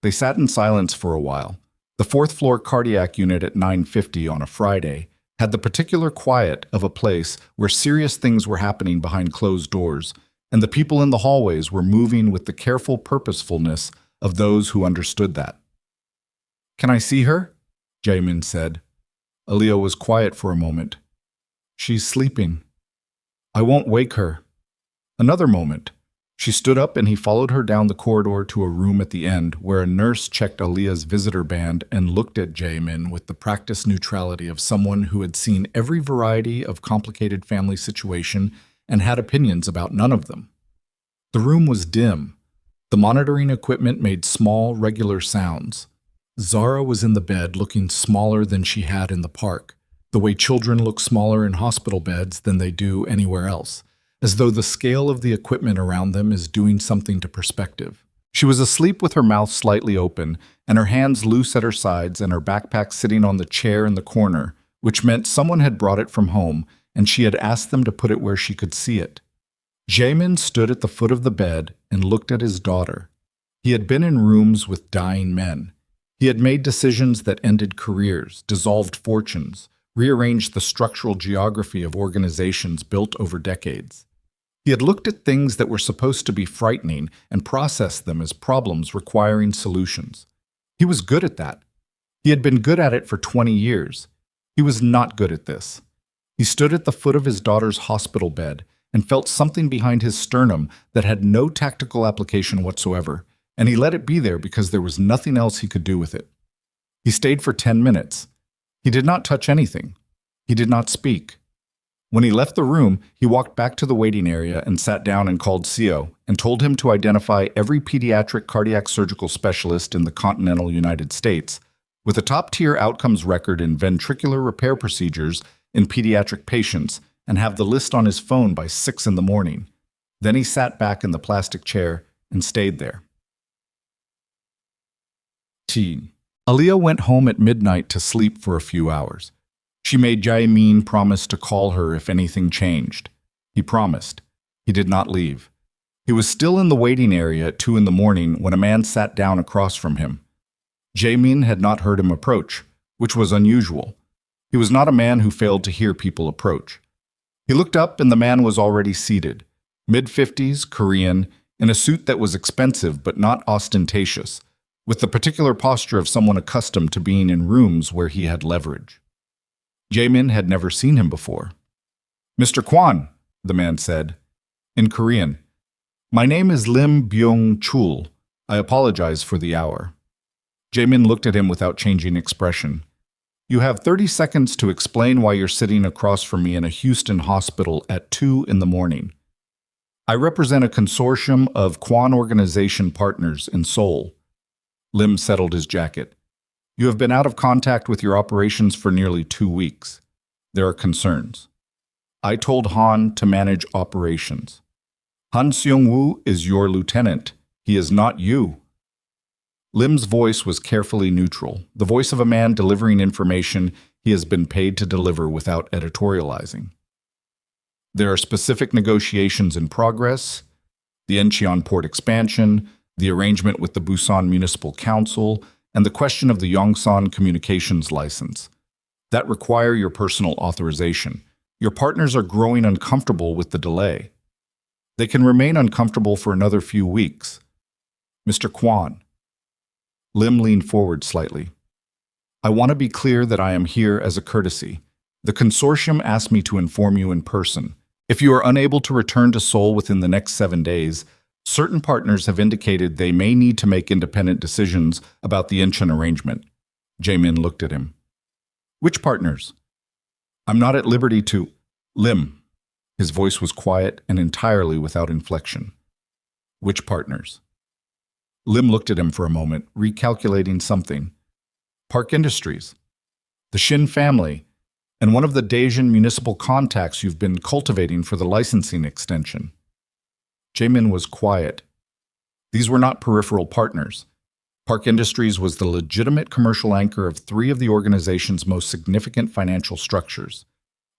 They sat in silence for a while. The fourth-floor cardiac unit at 9:50 on a Friday had the particular quiet of a place where serious things were happening behind closed doors, and the people in the hallways were moving with the careful purposefulness of those who understood that. "Can I see her?" Jamin said. Aaliyah was quiet for a moment. "She's sleeping." "I won't wake her." Another moment. She stood up and he followed her down the corridor to a room at the end where a nurse checked Aaliyah's visitor band and looked at Jamin with the practiced neutrality of someone who had seen every variety of complicated family situation and had opinions about none of them. The room was dim. The monitoring equipment made small, regular sounds. Zara was in the bed looking smaller than she had in the park, the way children look smaller in hospital beds than they do anywhere else, as though the scale of the equipment around them is doing something to perspective. She was asleep with her mouth slightly open and her hands loose at her sides and her backpack sitting on the chair in the corner, which meant someone had brought it from home and she had asked them to put it where she could see it. Jamin stood at the foot of the bed and looked at his daughter. He had been in rooms with dying men. He had made decisions that ended careers, dissolved fortunes, rearranged the structural geography of organizations built over decades. He had looked at things that were supposed to be frightening and processed them as problems requiring solutions. He was good at that. He had been good at it for 20 years. He was not good at this. He stood at the foot of his daughter's hospital bed and felt something behind his sternum that had no tactical application whatsoever, and he let it be there because there was nothing else he could do with it. He stayed for 10 minutes. He did not touch anything. He did not speak. When he left the room, he walked back to the waiting area and sat down and called CO and told him to identify every pediatric cardiac surgical specialist in the continental United States with a top-tier outcomes record in ventricular repair procedures in pediatric patients and have the list on his phone by 6 in the morning. Then he sat back in the plastic chair and stayed there. Aaliyah went home at midnight to sleep for a few hours. She made Jamin promise to call her if anything changed. He promised. He did not leave. He was still in the waiting area at 2 in the morning when a man sat down across from him. Jamin had not heard him approach, which was unusual. He was not a man who failed to hear people approach. He looked up and the man was already seated, mid-50s, Korean, in a suit that was expensive but not ostentatious, with the particular posture of someone accustomed to being in rooms where he had leverage. Jamin had never seen him before. "Mr. Kwan," the man said, in Korean. "My name is Lim Byung-chul. I apologize for the hour." Jamin looked at him without changing expression. "You have 30 seconds to explain why you're sitting across from me in a Houston hospital at 2 in the morning. I represent a consortium of Kwan Organization partners in Seoul." Lim settled his jacket. You have been out of contact with your operations for nearly 2 weeks. There are concerns. I told Han to manage operations. Han Seong-woo is your lieutenant. He is not you. Lim's voice was carefully neutral, the voice of a man delivering information he has been paid to deliver without editorializing. There are specific negotiations in progress, the Incheon port expansion, the arrangement with the Busan Municipal Council, and the question of the Yongsan communications license. That require your personal authorization. Your partners are growing uncomfortable with the delay. They can remain uncomfortable for another few weeks. Mr. Kwan. Lim leaned forward slightly. I want to be clear that I am here as a courtesy. The consortium asked me to inform you in person. If you are unable to return to Seoul within the next 7 days, certain partners have indicated they may need to make independent decisions about the Incheon arrangement. Jae-min looked at him. Which partners? I'm not at liberty to... Lim. His voice was quiet and entirely without inflection. Which partners? Lim looked at him for a moment, recalculating something. Park Industries, the Shin family, and one of the Daejeon municipal contacts you've been cultivating for the licensing extension. Jae-min was quiet. These were not peripheral partners. Park Industries was the legitimate commercial anchor of 3 of the organization's most significant financial structures.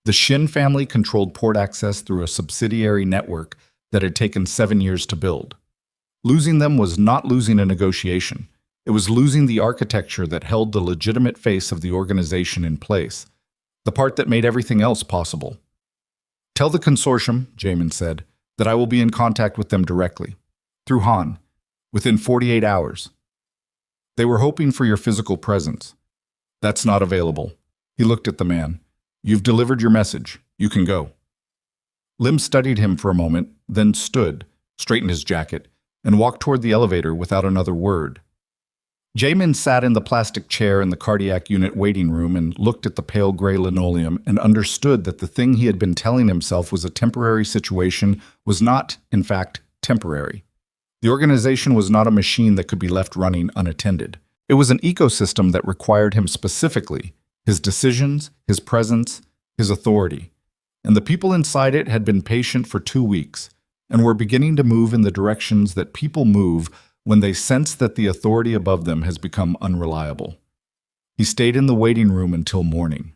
The Shin family controlled port access through a subsidiary network that had taken 7 years to build. Losing them was not losing a negotiation. It was losing the architecture that held the legitimate face of the organization in place, the part that made everything else possible. Tell the consortium, Jae-min said, that I will be in contact with them directly, through Han, within 48 hours. They were hoping for your physical presence. That's not available. He looked at the man. You've delivered your message. You can go. Lim studied him for a moment, then stood, straightened his jacket, and walked toward the elevator without another word. Jae-min sat in the plastic chair in the cardiac unit waiting room and looked at the pale gray linoleum and understood that the thing he had been telling himself was a temporary situation was not, in fact, temporary. The organization was not a machine that could be left running unattended. It was an ecosystem that required him specifically, his decisions, his presence, his authority. And the people inside it had been patient for 2 weeks, and were beginning to move in the directions that people move when they sense that the authority above them has become unreliable. He stayed in the waiting room until morning.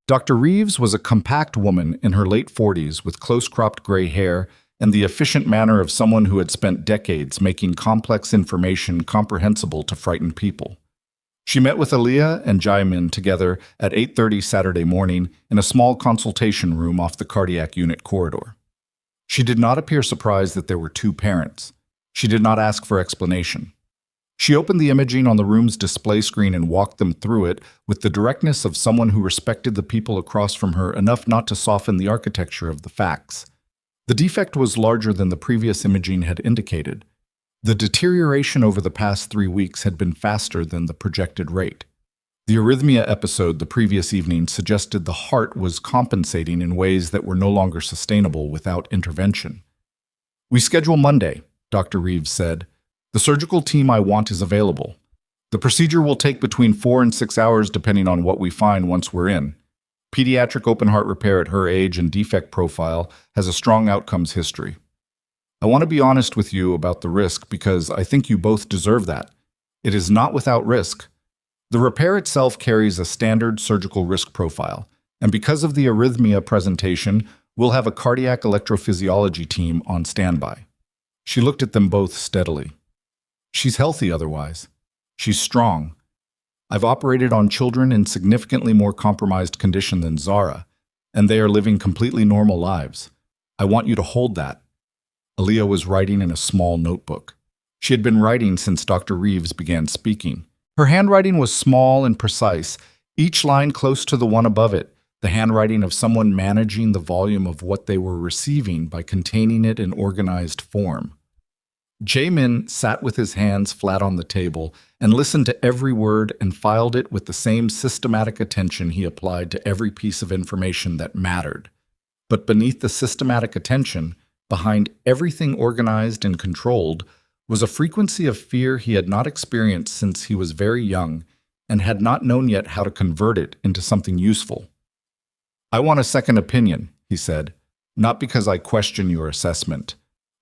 Dr. Reeves was a compact woman in her late 40s with close-cropped gray hair and the efficient manner of someone who had spent decades making complex information comprehensible to frightened people. She met with Aaliyah and Jae-min together at 8:30 Saturday morning in a small consultation room off the cardiac unit corridor. She did not appear surprised that there were 2 parents. She did not ask for explanation. She opened the imaging on the room's display screen and walked them through it with the directness of someone who respected the people across from her enough not to soften the architecture of the facts. The defect was larger than the previous imaging had indicated. The deterioration over the past 3 weeks had been faster than the projected rate. The arrhythmia episode the previous evening suggested the heart was compensating in ways that were no longer sustainable without intervention. We schedule Monday, Dr. Reeves said. The surgical team I want is available. The procedure will take between 4 and 6 hours depending on what we find once we're in. Pediatric open heart repair at her age and defect profile has a strong outcomes history. I want to be honest with you about the risk because I think you both deserve that. It is not without risk. The repair itself carries a standard surgical risk profile, and because of the arrhythmia presentation, we'll have a cardiac electrophysiology team on standby. She looked at them both steadily. She's healthy otherwise. She's strong. I've operated on children in significantly more compromised condition than Zara, and they are living completely normal lives. I want you to hold that. Aaliyah was writing in a small notebook. She had been writing since Dr. Reeves began speaking. Her handwriting was small and precise, each line close to the one above it, the handwriting of someone managing the volume of what they were receiving by containing it in organized form. Jae-min sat with his hands flat on the table and listened to every word and filed it with the same systematic attention he applied to every piece of information that mattered. But beneath the systematic attention, behind everything organized and controlled, was a frequency of fear he had not experienced since he was very young and had not known yet how to convert it into something useful. "I want a second opinion," he said, "not because I question your assessment,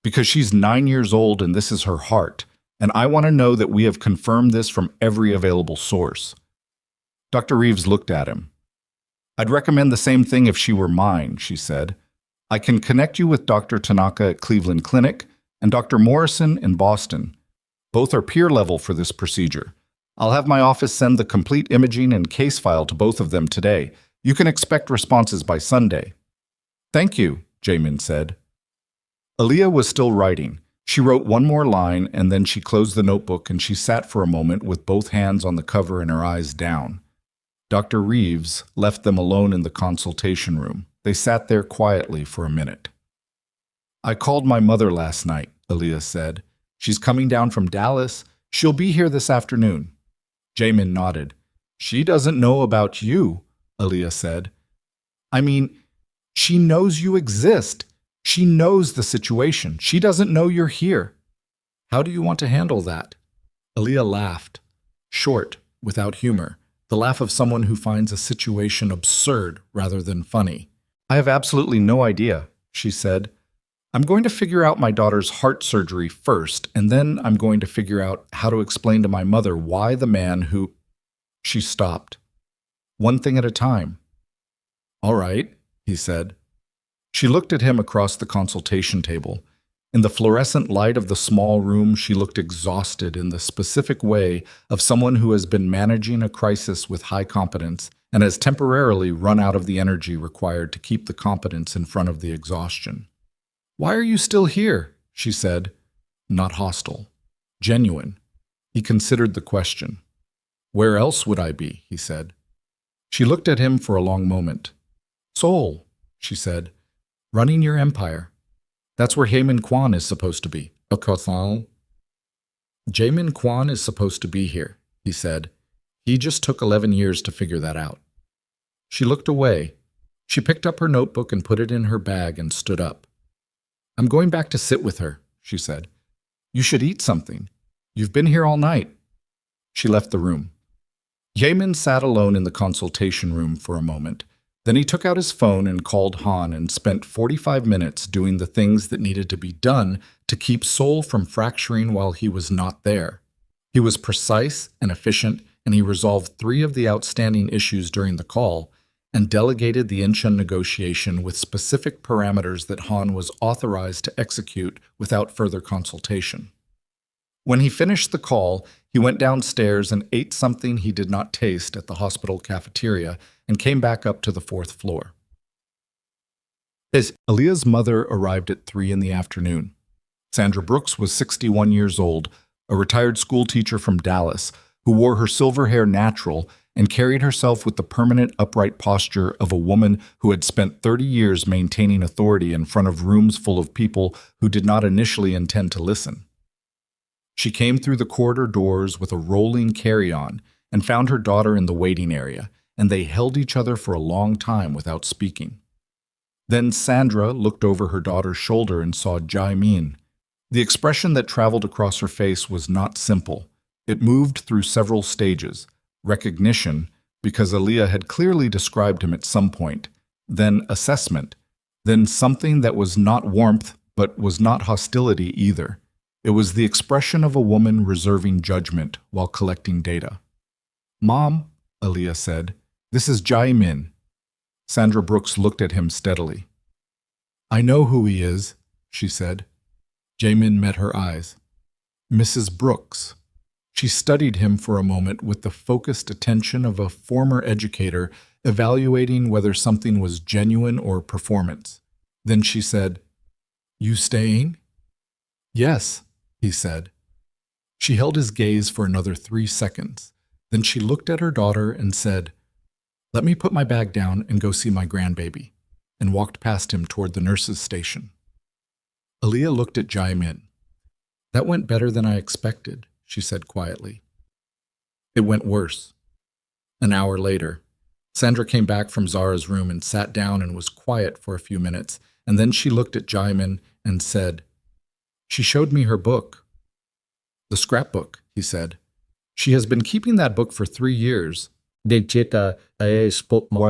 because she's 9 years old and this is her heart, and I want to know that we have confirmed this from every available source." Dr. Reeves looked at him. "I'd recommend the same thing if she were mine," she said. "I can connect you with Dr. Tanaka at Cleveland Clinic and Dr. Morrison in Boston. Both are peer level for this procedure. I'll have my office send the complete imaging and case file to both of them today. You can expect responses by Sunday." "Thank you," Jamin said. Aaliyah was still writing. She wrote one more line and then she closed the notebook and she sat for a moment with both hands on the cover and her eyes down. Dr. Reeves left them alone in the consultation room. They sat there quietly for a minute. "I called my mother last night," Aaliyah said. "She's coming down from Dallas. She'll be here this afternoon." Jamin nodded. "She doesn't know about you," Aaliyah said. "I mean, she knows you exist. She knows the situation. She doesn't know you're here. How do you want to handle that?" Aaliyah laughed, short, without humor, the laugh of someone who finds a situation absurd rather than funny. "I have absolutely no idea," she said. "I'm going to figure out my daughter's heart surgery first, and then I'm going to figure out how to explain to my mother why the man who—" She stopped. "One thing at a time." "All right," he said. She looked at him across the consultation table. In the fluorescent light of the small room, she looked exhausted in the specific way of someone who has been managing a crisis with high competence and has temporarily run out of the energy required to keep the competence in front of the exhaustion. "Why are you still here?" she said, not hostile, genuine. He considered the question. "Where else would I be?" he said. She looked at him for a long moment. "Seoul," she said, "running your empire. That's where Jamin Kwan is supposed to be." "Jamin Kwan is supposed to be here," he said. "He just took 11 years to figure that out." She looked away. She picked up her notebook and put it in her bag and stood up. "I'm going back to sit with her," she said. "You should eat something. You've been here all night." She left the room. Jamin sat alone in the consultation room for a moment. Then he took out his phone and called Han and spent 45 minutes doing the things that needed to be done to keep Seoul from fracturing while he was not there. He was precise and efficient, and he resolved 3 of the outstanding issues during the call and delegated the Incheon negotiation with specific parameters that Han was authorized to execute without further consultation. When he finished the call, he went downstairs and ate something he did not taste at the hospital cafeteria and came back up to the 4th floor. Aaliyah's mother arrived at 3 in the afternoon. Sandra Brooks was 61 years old, a retired school teacher from Dallas, who wore her silver hair natural and carried herself with the permanent upright posture of a woman who had spent 30 years maintaining authority in front of rooms full of people who did not initially intend to listen. She came through the corridor doors with a rolling carry-on and found her daughter in the waiting area, and they held each other for a long time without speaking. Then Sandra looked over her daughter's shoulder and saw Jae-min. The expression that traveled across her face was not simple. It moved through several stages: recognition, because Aaliyah had clearly described him at some point, then assessment, then something that was not warmth but was not hostility either. It was the expression of a woman reserving judgment while collecting data. "Mom," Aaliyah said, "this is Jae-min." Sandra Brooks looked at him steadily. "I know who he is," she said. Jae-min met her eyes. "Mrs. Brooks." She studied him for a moment with the focused attention of a former educator evaluating whether something was genuine or performance. Then she said, "You staying?" "Yes," he said. She held his gaze for another 3 seconds. Then she looked at her daughter and said, "Let me put my bag down and go see my grandbaby," and walked past him toward the nurse's station. Aaliyah looked at Jae-min. "That went better than I expected," she said quietly. "It went worse." An hour later, Sandra came back from Zara's room and sat down and was quiet for a few minutes, and then she looked at Jae-min and said, "She showed me her book." "The scrapbook," he said. She has been keeping that book for 3 years. Why,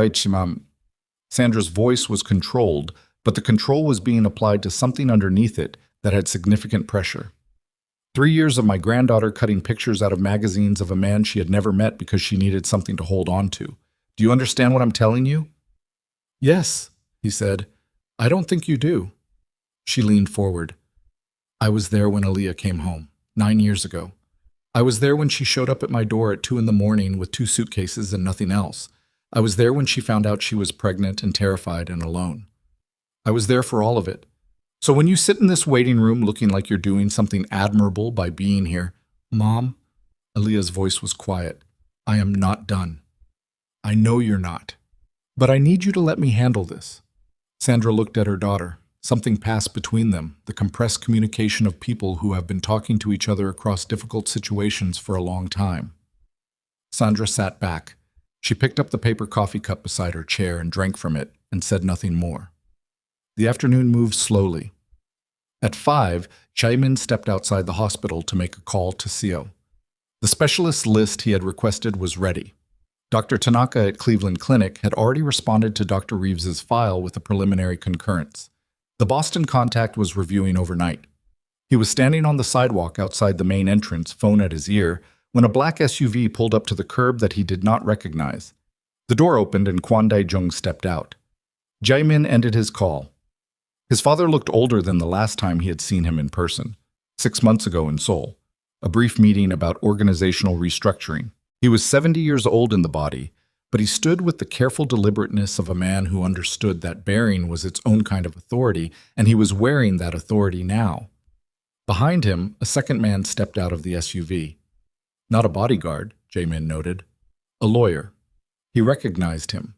Chimam? Sandra's voice was controlled, but the control was being applied to something underneath it that had significant pressure. 3 years of my granddaughter cutting pictures out of magazines of a man she had never met because she needed something to hold on to. Do you understand what I'm telling you? Yes, he said. I don't think you do. She leaned forward. I was there when Aaliyah came home, 9 years ago. I was there when she showed up at my door at 2 in the morning with 2 suitcases and nothing else. I was there when she found out she was pregnant and terrified and alone. I was there for all of it. So when you sit in this waiting room looking like you're doing something admirable by being here, Mom, Aaliyah's voice was quiet, I am not done. I know you're not. But I need you to let me handle this. Sandra looked at her daughter. Something passed between them, the compressed communication of people who have been talking to each other across difficult situations for a long time. Sandra sat back. She picked up the paper coffee cup beside her chair and drank from it and said nothing more. The afternoon moved slowly. At 5, Jaemin stepped outside the hospital to make a call to Seo. The specialist list he had requested was ready. Dr. Tanaka at Cleveland Clinic had already responded to Dr. Reeves's file with a preliminary concurrence. The Boston contact was reviewing overnight. He was standing on the sidewalk outside the main entrance, phone at his ear, when a black SUV pulled up to the curb that he did not recognize. The door opened and Kwon Dae-jung stepped out. Jaemin ended his call. His father looked older than the last time he had seen him in person, 6 months ago in Seoul, a brief meeting about organizational restructuring. He was 70 years old in the body, but he stood with the careful deliberateness of a man who understood that bearing was its own kind of authority, and he was wearing that authority now. Behind him, a second man stepped out of the SUV. Not a bodyguard, Jaemin noted. A lawyer. He recognized him.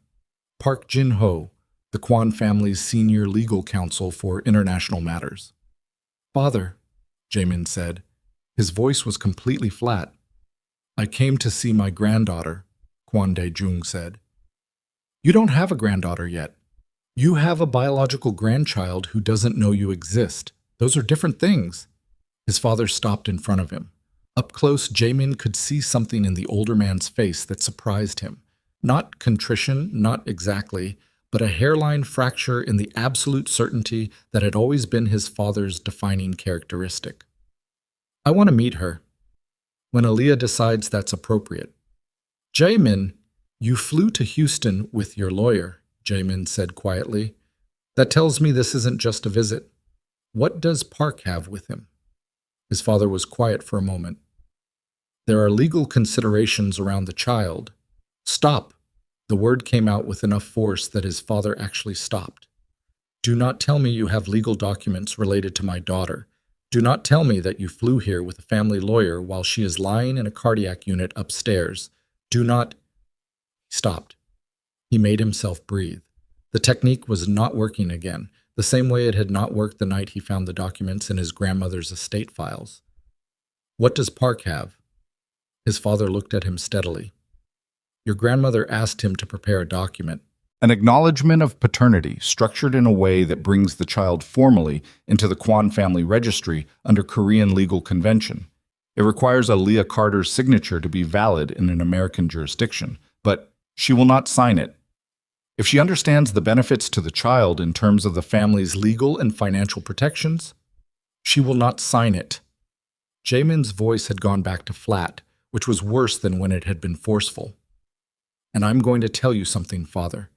Park Jin-ho, the Kwon family's senior legal counsel for international matters. Father, Jaemin said. His voice was completely flat. I came to see my granddaughter, Kwon Dae-jung said. You don't have a granddaughter yet. You have a biological grandchild who doesn't know you exist. Those are different things. His father stopped in front of him. Up close, Jaemin could see something in the older man's face that surprised him. Not contrition, not exactly, but a hairline fracture in the absolute certainty that had always been his father's defining characteristic. I want to meet her. When Aaliyah decides that's appropriate. Jaemin, you flew to Houston with your lawyer, Jaemin said quietly. That tells me this isn't just a visit. What does Park have with him? His father was quiet for a moment. There are legal considerations around the child. Stop. The word came out with enough force that his father actually stopped. Do not tell me you have legal documents related to my daughter. Do not tell me that you flew here with a family lawyer while she is lying in a cardiac unit upstairs. Do not... He stopped. He made himself breathe. The technique was not working again, the same way it had not worked the night he found the documents in his grandmother's estate files. What does Park have? His father looked at him steadily. Your grandmother asked him to prepare a document. An acknowledgement of paternity structured in a way that brings the child formally into the Kwon family registry under Korean legal convention. It requires Aaliyah Carter's signature to be valid in an American jurisdiction, but she will not sign it. If she understands the benefits to the child in terms of the family's legal and financial protections, she will not sign it. Jaemin's voice had gone back to flat, which was worse than when it had been forceful. And I'm going to tell you something, Father,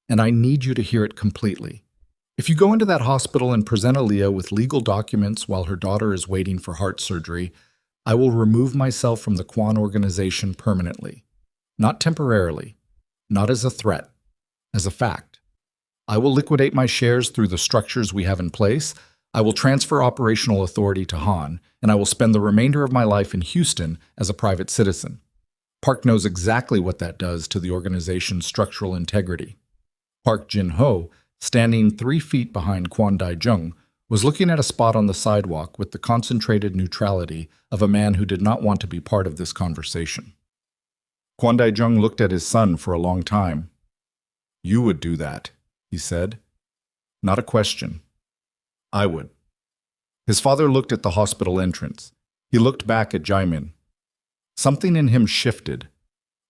and I need you to hear it completely. If you go into that hospital and present Aaliyah with legal documents while her daughter is waiting for heart surgery, I will remove myself from the Kwon organization permanently. Not temporarily, not as a threat, as a fact. I will liquidate my shares through the structures we have in place. I will transfer operational authority to Han, and I will spend the remainder of my life in Houston as a private citizen. Park knows exactly what that does to the organization's structural integrity. Park Jin-ho, standing 3 feet behind Kwon Dae-jung, was looking at a spot on the sidewalk with the concentrated neutrality of a man who did not want to be part of this conversation. Kwon Dae-jung looked at his son for a long time. You would do that, he said. Not a question. I would. His father looked at the hospital entrance. He looked back at Jaemin. Something in him shifted.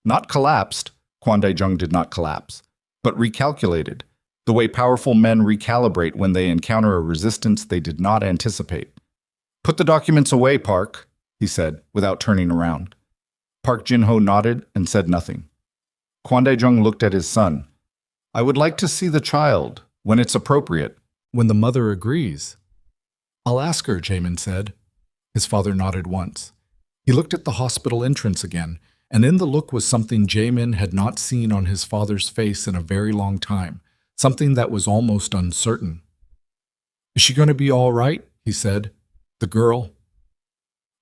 Not collapsed, Kwon Dae-jung did not collapse, but recalculated, the way powerful men recalibrate when they encounter a resistance they did not anticipate. "Put the documents away, Park," he said, without turning around. Park Jin-ho nodded and said nothing. Kwon Dae-jung looked at his son. "I would like to see the child, when it's appropriate." "When the mother agrees." "I'll ask her," Jaemin said. His father nodded once. He looked at the hospital entrance again, and in the look was something Jaemin had not seen on his father's face in a very long time, something that was almost uncertain. "Is she going to be all right?" he said. "The girl?"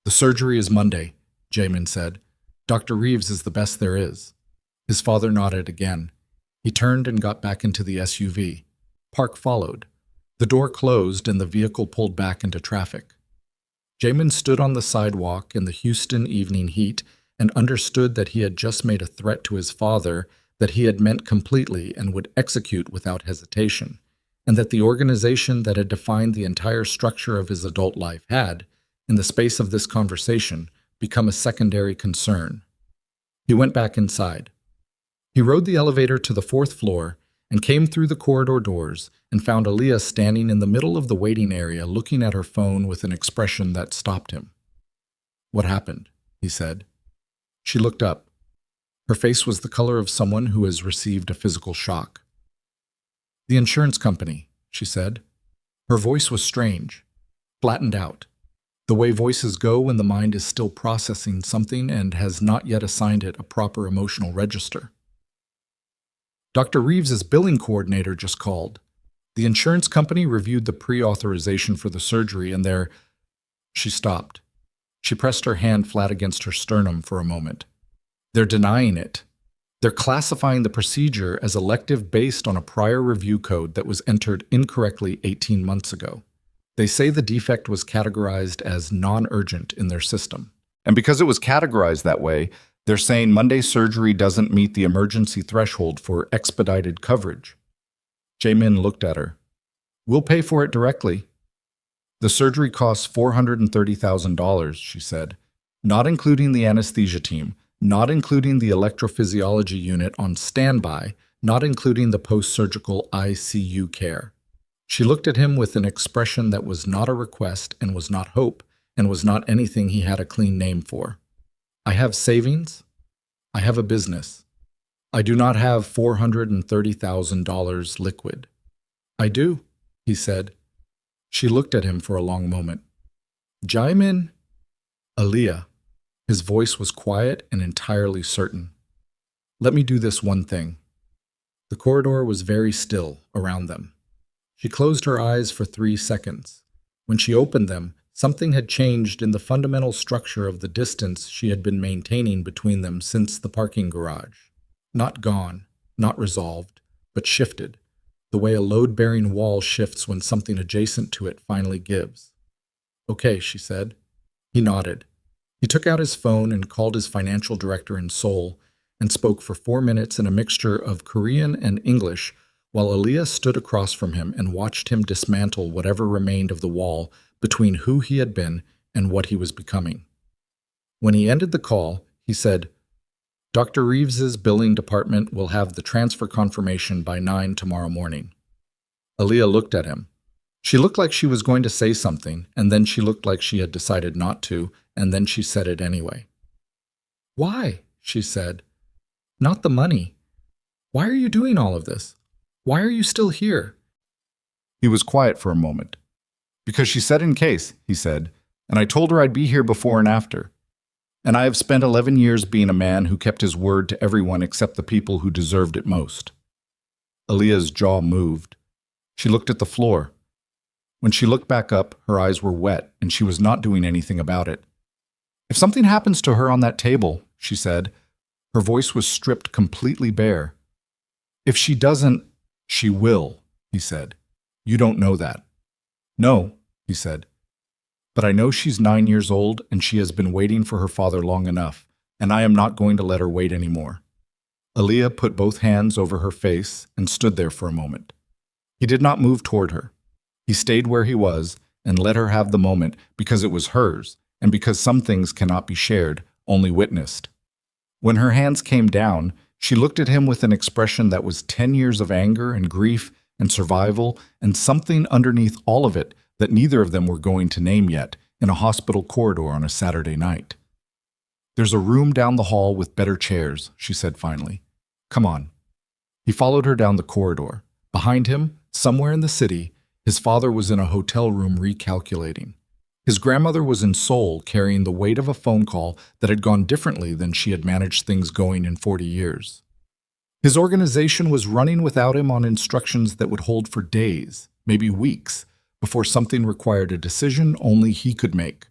"The surgery is Monday," Jaemin said. "Dr. Reeves is the best there is." His father nodded again. He turned and got back into the SUV. Park followed. The door closed and the vehicle pulled back into traffic. Jaemin stood on the sidewalk in the Houston evening heat and understood that he had just made a threat to his father that he had meant completely and would execute without hesitation, and that the organization that had defined the entire structure of his adult life had, in the space of this conversation, become a secondary concern. He went back inside. He rode the elevator to the 4th floor and came through the corridor doors and found Aaliyah standing in the middle of the waiting area looking at her phone with an expression that stopped him. "What happened?" he said. She looked up. Her face was the color of someone who has received a physical shock. "The insurance company," she said. Her voice was strange, flattened out, the way voices go when the mind is still processing something and has not yet assigned it a proper emotional register. "Dr. Reeves's billing coordinator just called. The insurance company reviewed the pre-authorization for the surgery and they're—" She stopped. She pressed her hand flat against her sternum for a moment. "They're denying it. They're classifying the procedure as elective based on a prior review code that was entered incorrectly 18 months ago. They say the defect was categorized as non-urgent in their system. And because it was categorized that way, they're saying Monday's surgery doesn't meet the emergency threshold for expedited coverage." Jaemin looked at her. "We'll pay for it directly." "The surgery costs $430,000, she said, "not including the anesthesia team, not including the electrophysiology unit on standby, not including the post-surgical ICU care." She looked at him with an expression that was not a request and was not hope and was not anything he had a clean name for. "I have savings. I have a business. I do not have $430,000 liquid." "I do," he said. She looked at him for a long moment. "Jaemin?" "Aaliyah." His voice was quiet and entirely certain. "Let me do this one thing." The corridor was very still around them. She closed her eyes for 3 seconds. When she opened them, something had changed in the fundamental structure of the distance she had been maintaining between them since the parking garage. Not gone, not resolved, but shifted, the way a load-bearing wall shifts when something adjacent to it finally gives. "Okay," she said. He nodded. He took out his phone and called his financial director in Seoul and spoke for 4 minutes in a mixture of Korean and English while Aaliyah stood across from him and watched him dismantle whatever remained of the wall between who he had been and what he was becoming. When he ended the call, he said, "Dr. Reeves's billing department will have the transfer confirmation by 9 tomorrow morning." Aaliyah looked at him. She looked like she was going to say something, and then she looked like she had decided not to, and then she said it anyway. "Why?" she said. "Not the money. Why are you doing all of this? Why are you still here?" He was quiet for a moment. "Because she said in case," he said, "and I told her I'd be here before and after. And I have spent 11 years being a man who kept his word to everyone except the people who deserved it most." Aaliyah's jaw moved. She looked at the floor. When she looked back up, her eyes were wet, and she was not doing anything about it. "If something happens to her on that table," she said, her voice was stripped completely bare. "If she doesn't, she will," he said. "You don't know that." "No," he said. "But I know she's 9 years old and she has been waiting for her father long enough, and I am not going to let her wait anymore." Aaliyah put both hands over her face and stood there for a moment. He did not move toward her. He stayed where he was and let her have the moment because it was hers and because some things cannot be shared, only witnessed. When her hands came down, she looked at him with an expression that was 10 years of anger and grief and survival and something underneath all of it that neither of them were going to name yet in a hospital corridor on a Saturday night. "There's a room down the hall with better chairs," she said finally. "Come on." He followed her down the corridor. Behind him, somewhere in the city, his father was in a hotel room recalculating. His grandmother was in Seoul carrying the weight of a phone call that had gone differently than she had managed things going in 40 years. His organization was running without him on instructions that would hold for days, maybe weeks, before something required a decision only he could make.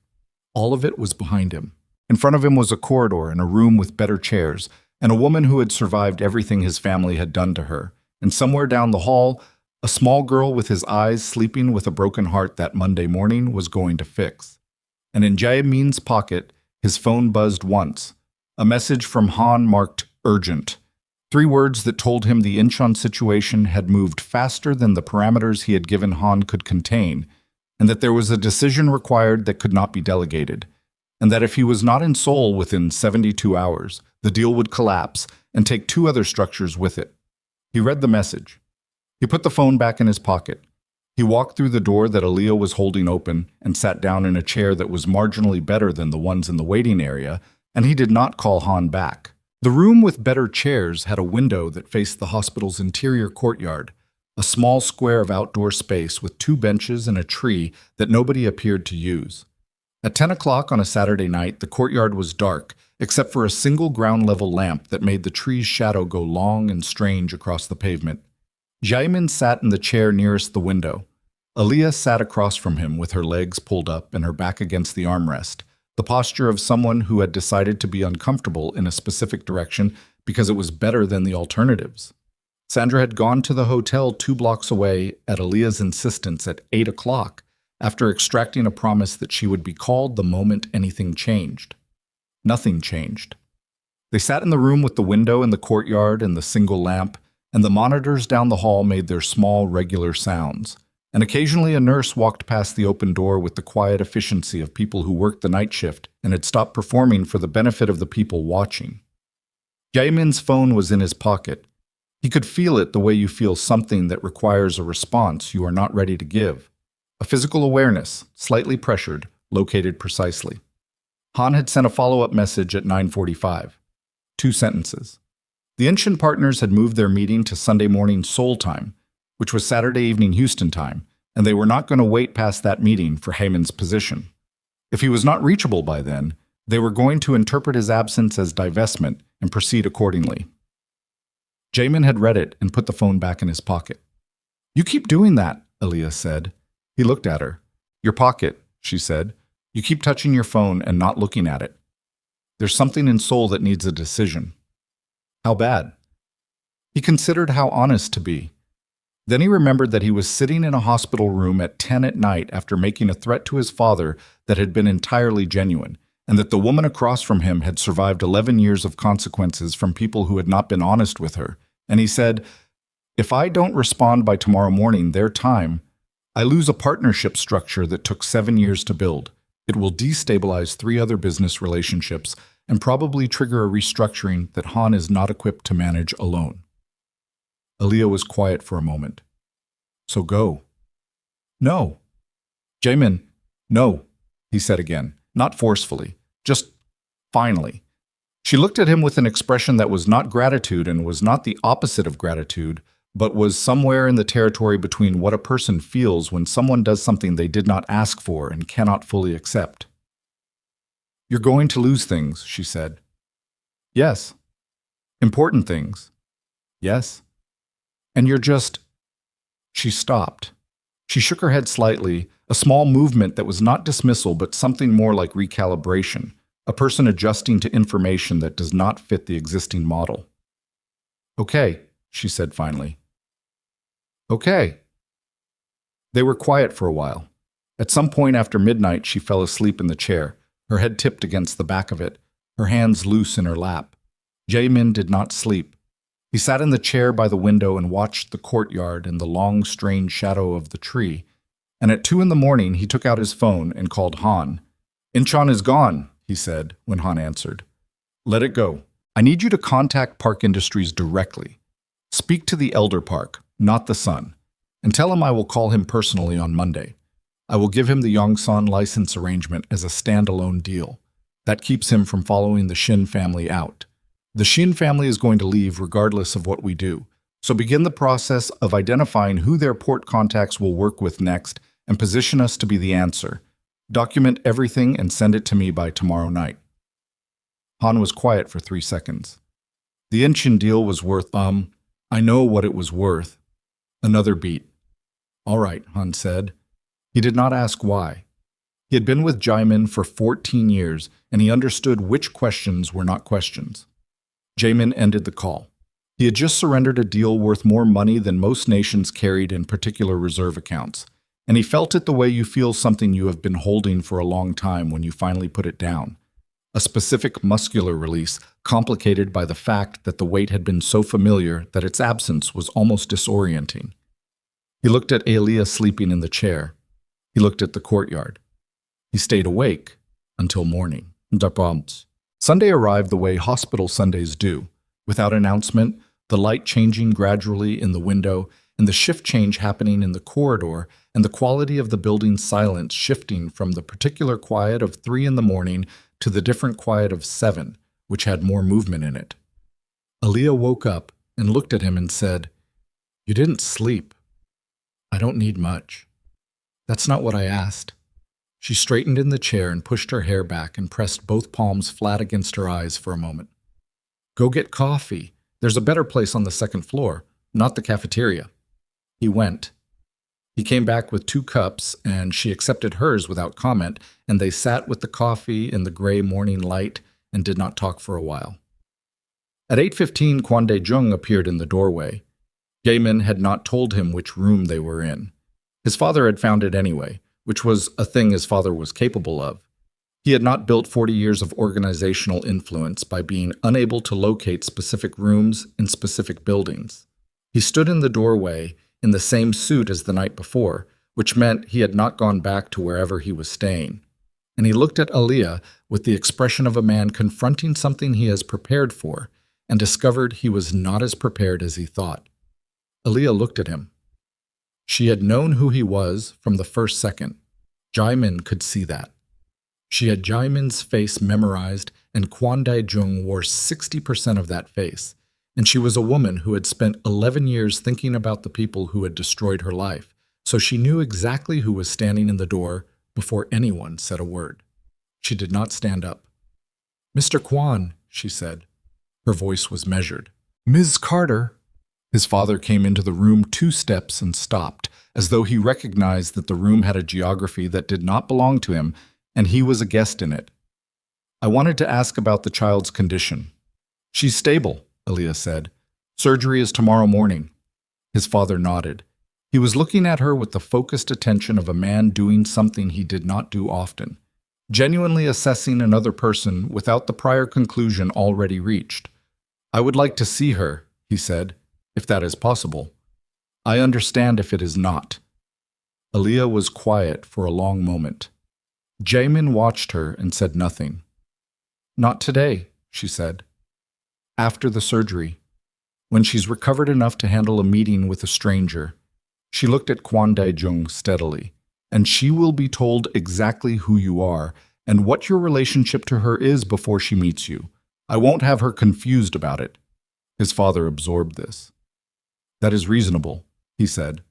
All of it was behind him. In front of him was a corridor and a room with better chairs, and a woman who had survived everything his family had done to her. And somewhere down the hall, a small girl with his eyes sleeping with a broken heart that Monday morning was going to fix. And in Jae-min's pocket, his phone buzzed once. A message from Han marked urgent. 3 words that told him the Incheon situation had moved faster than the parameters he had given Han could contain, and that there was a decision required that could not be delegated, and that if he was not in Seoul within 72 hours, the deal would collapse and take 2 other structures with it. He read the message. He put the phone back in his pocket. He walked through the door that Aaliyah was holding open and sat down in a chair that was marginally better than the ones in the waiting area, and he did not call Han back. The room with better chairs had a window that faced the hospital's interior courtyard, a small square of outdoor space with 2 benches and a tree that nobody appeared to use. At 10 o'clock on a Saturday night, the courtyard was dark, except for a single ground-level lamp that made the tree's shadow go long and strange across the pavement. Jae-min sat in the chair nearest the window. Aaliyah sat across from him with her legs pulled up and her back against the armrest, the posture of someone who had decided to be uncomfortable in a specific direction because it was better than the alternatives. Sandra had gone to the hotel 2 blocks away at Aaliyah's insistence at 8 o'clock after extracting a promise that she would be called the moment anything changed. Nothing changed. They sat in the room with the window in the courtyard and the single lamp, and the monitors down the hall made their small, regular sounds. And occasionally a nurse walked past the open door with the quiet efficiency of people who worked the night shift and had stopped performing for the benefit of the people watching. Jae-min's phone was in his pocket. He could feel it the way you feel something that requires a response you are not ready to give. A physical awareness, slightly pressured, located precisely. Han had sent a follow-up message at 9:45. 2 sentences. The Incheon partners had moved their meeting to Sunday morning Seoul time, which was Saturday evening Houston time, and they were not going to wait past that meeting for Haemin's position. If he was not reachable by then, they were going to interpret his absence as divestment and proceed accordingly. Jae-min had read it and put the phone back in his pocket. "You keep doing that," Aaliyah said. He looked at her. "Your pocket," she said. "You keep touching your phone and not looking at it. There's something in Seoul that needs a decision." "How bad?" He considered how honest to be. Then he remembered that he was sitting in a hospital room at 10 at night after making a threat to his father that had been entirely genuine, and that the woman across from him had survived 11 years of consequences from people who had not been honest with her. And he said, "If I don't respond by tomorrow morning, their time, I lose a partnership structure that took 7 years to build. It will destabilize 3 other business relationships and probably trigger a restructuring that Han is not equipped to manage alone." Aaliyah was quiet for a moment. "So go." "No." "Jae-min, no," he said again, not forcefully, just finally. She looked at him with an expression that was not gratitude and was not the opposite of gratitude, but was somewhere in the territory between what a person feels when someone does something they did not ask for and cannot fully accept. "You're going to lose things," she said. "Yes." "Important things." "Yes." "And you're just—" She stopped. She shook her head slightly, a small movement that was not dismissal but something more like recalibration, a person adjusting to information that does not fit the existing model. "Okay," she said finally. "Okay." They were quiet for a while. At some point after midnight, she fell asleep in the chair, her head tipped against the back of it, her hands loose in her lap. Jae-min did not sleep. He sat in the chair by the window and watched the courtyard and the long, strange shadow of the tree. And at 2 in the morning, he took out his phone and called Han. "Incheon is gone," he said when Han answered. Let it go. I need you to contact Park Industries directly. Speak to the elder Park, not the son, and tell him I will call him personally on Monday. I will give him the Yongsan license arrangement as a standalone deal. That keeps him from following the Shin family out. The Shin family is going to leave regardless of what we do, so begin the process of identifying who their port contacts will work with next and position us to be the answer. Document everything and send it to me by tomorrow night. Han was quiet for 3 seconds. The Inchin deal was worth, I know what it was worth. Another beat. All right, Han said. He did not ask why. He had been with Jaemin for 14 years, and he understood which questions were not questions. Jaemin ended the call. He had just surrendered a deal worth more money than most nations carried in particular reserve accounts, and he felt it the way you feel something you have been holding for a long time when you finally put it down. A specific muscular release, complicated by the fact that the weight had been so familiar that its absence was almost disorienting. He looked at Aaliyah sleeping in the chair. He looked at the courtyard. He stayed awake until morning. Sunday arrived the way hospital Sundays do, without announcement, the light changing gradually in the window, and the shift change happening in the corridor, and the quality of the building's silence shifting from the particular quiet of 3 in the morning to the different quiet of 7, which had more movement in it. Aaliyah woke up and looked at him and said, "You didn't sleep. I don't need much." "That's not what I asked." She straightened in the chair and pushed her hair back and pressed both palms flat against her eyes for a moment. "Go get coffee. There's a better place on the 2nd floor, not the cafeteria." He went. He came back with 2 cups, and she accepted hers without comment, and they sat with the coffee in the gray morning light and did not talk for a while. At 8:15, Kwon Dae-jung appeared in the doorway. Jaemin had not told him which room they were in. His father had found it anyway, which was a thing his father was capable of. He had not built 40 years of organizational influence by being unable to locate specific rooms in specific buildings. He stood in the doorway in the same suit as the night before, which meant he had not gone back to wherever he was staying. And he looked at Aaliyah with the expression of a man confronting something he has prepared for, and discovered he was not as prepared as he thought. Aaliyah looked at him. She had known who he was from the first second. Jaemin could see that. She had Jaemin's face memorized, and Kwon Dae-jung wore 60% of that face. And she was a woman who had spent 11 years thinking about the people who had destroyed her life, so she knew exactly who was standing in the door before anyone said a word. She did not stand up. "Mr. Kwon," she said. Her voice was measured. "Ms. Carter." His father came into the room 2 steps and stopped, as though he recognized that the room had a geography that did not belong to him, and he was a guest in it. "I wanted to ask about the child's condition." "She's stable," Aaliyah said. "Surgery is tomorrow morning." His father nodded. He was looking at her with the focused attention of a man doing something he did not do often, genuinely assessing another person without the prior conclusion already reached. "I would like to see her," he said, "if that is possible." "I understand if it is not." Aaliyah was quiet for a long moment. Jaemin watched her and said nothing. "Not today," she said. "After the surgery, when she's recovered enough to handle a meeting with a stranger." She looked at Kwon Dae-jung steadily. "And she will be told exactly who you are and what your relationship to her is before she meets you. I won't have her confused about it." His father absorbed this. "That is reasonable," he said.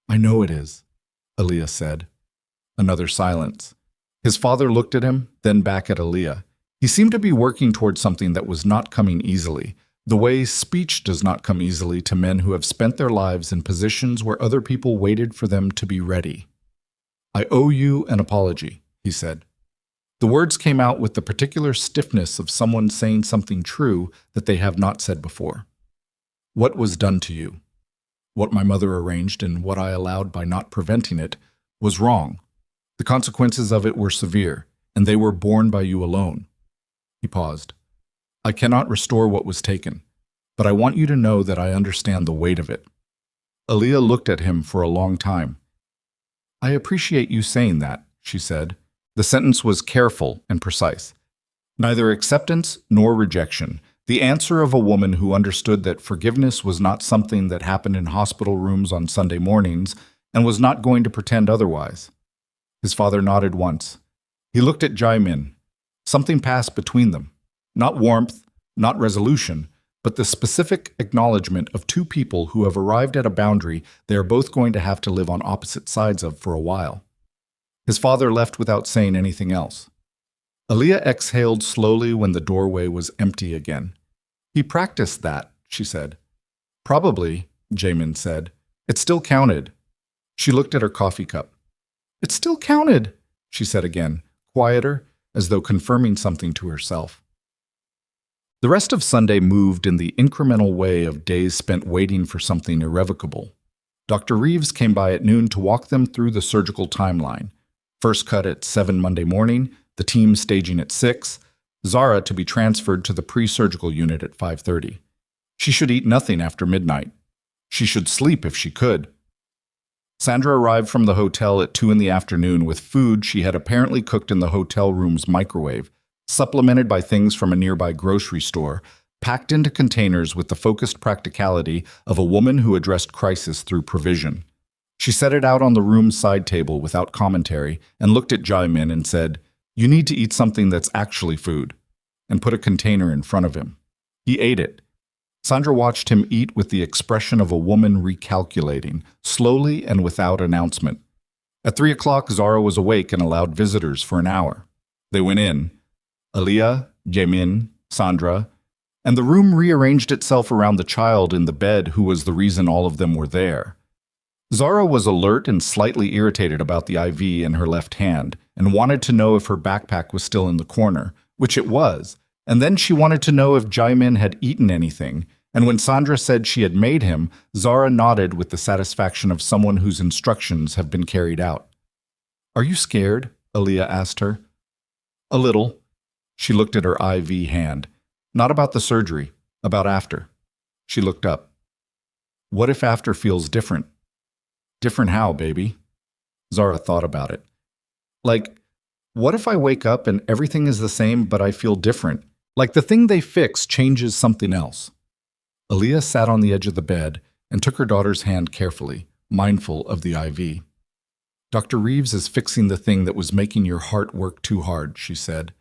"I know it is," Aaliyah said. Another silence. His father looked at him, then back at Aaliyah. He seemed to be working towards something that was not coming easily, the way speech does not come easily to men who have spent their lives in positions where other people waited for them to be ready. "I owe you an apology," he said. The words came out with the particular stiffness of someone saying something true that they have not said before. "What was done to you, what my mother arranged and what I allowed by not preventing it, was wrong. The consequences of it were severe, and they were borne by you alone." He paused. "I cannot restore what was taken, but I want you to know that I understand the weight of it." Aaliyah looked at him for a long time. "I appreciate you saying that," she said. The sentence was careful and precise. Neither acceptance nor rejection. The answer of a woman who understood that forgiveness was not something that happened in hospital rooms on Sunday mornings and was not going to pretend otherwise. His father nodded once. He looked at Jae-min. Something passed between them. Not warmth, not resolution, but the specific acknowledgement of two people who have arrived at a boundary they are both going to have to live on opposite sides of for a while. His father left without saying anything else. Aaliyah exhaled slowly when the doorway was empty again. He practiced that, she said. Probably, Jae-min said. It still counted. She looked at her coffee cup. It still counted, she said again, quieter, as though confirming something to herself. The rest of Sunday moved in the incremental way of days spent waiting for something irrevocable. Dr. Reeves came by at noon to walk them through the surgical timeline. First cut at 7 Monday morning, the team staging at 6, Zara to be transferred to the pre-surgical unit at 5:30. She should eat nothing after midnight. She should sleep if she could. Sandra arrived from the hotel at 2 in the afternoon with food she had apparently cooked in the hotel room's microwave, supplemented by things from a nearby grocery store, packed into containers with the focused practicality of a woman who addressed crisis through provision. She set it out on the room's side table without commentary and looked at Jae-min and said, "You need to eat something that's actually food," and put a container in front of him. He ate it. Sandra watched him eat with the expression of a woman recalculating, slowly and without announcement. At 3 o'clock, Zara was awake and allowed visitors for an hour. They went in. Aaliyah, Jae-min, Sandra, and the room rearranged itself around the child in the bed who was the reason all of them were there. Zara was alert and slightly irritated about the IV in her left hand and wanted to know if her backpack was still in the corner, which it was, and then she wanted to know if Jae-min had eaten anything, and when Sandra said she had made him, Zara nodded with the satisfaction of someone whose instructions have been carried out. "Are you scared?" Aaliyah asked her. "A little." She looked at her IV hand. "Not about the surgery, about after." She looked up. "What if after feels different?" "Different how, baby?" Zara thought about it. "Like, what if I wake up and everything is the same but I feel different? Like the thing they fix changes something else." Aaliyah sat on the edge of the bed and took her daughter's hand carefully, mindful of the IV. "Dr. Reeves is fixing the thing that was making your heart work too hard," she said.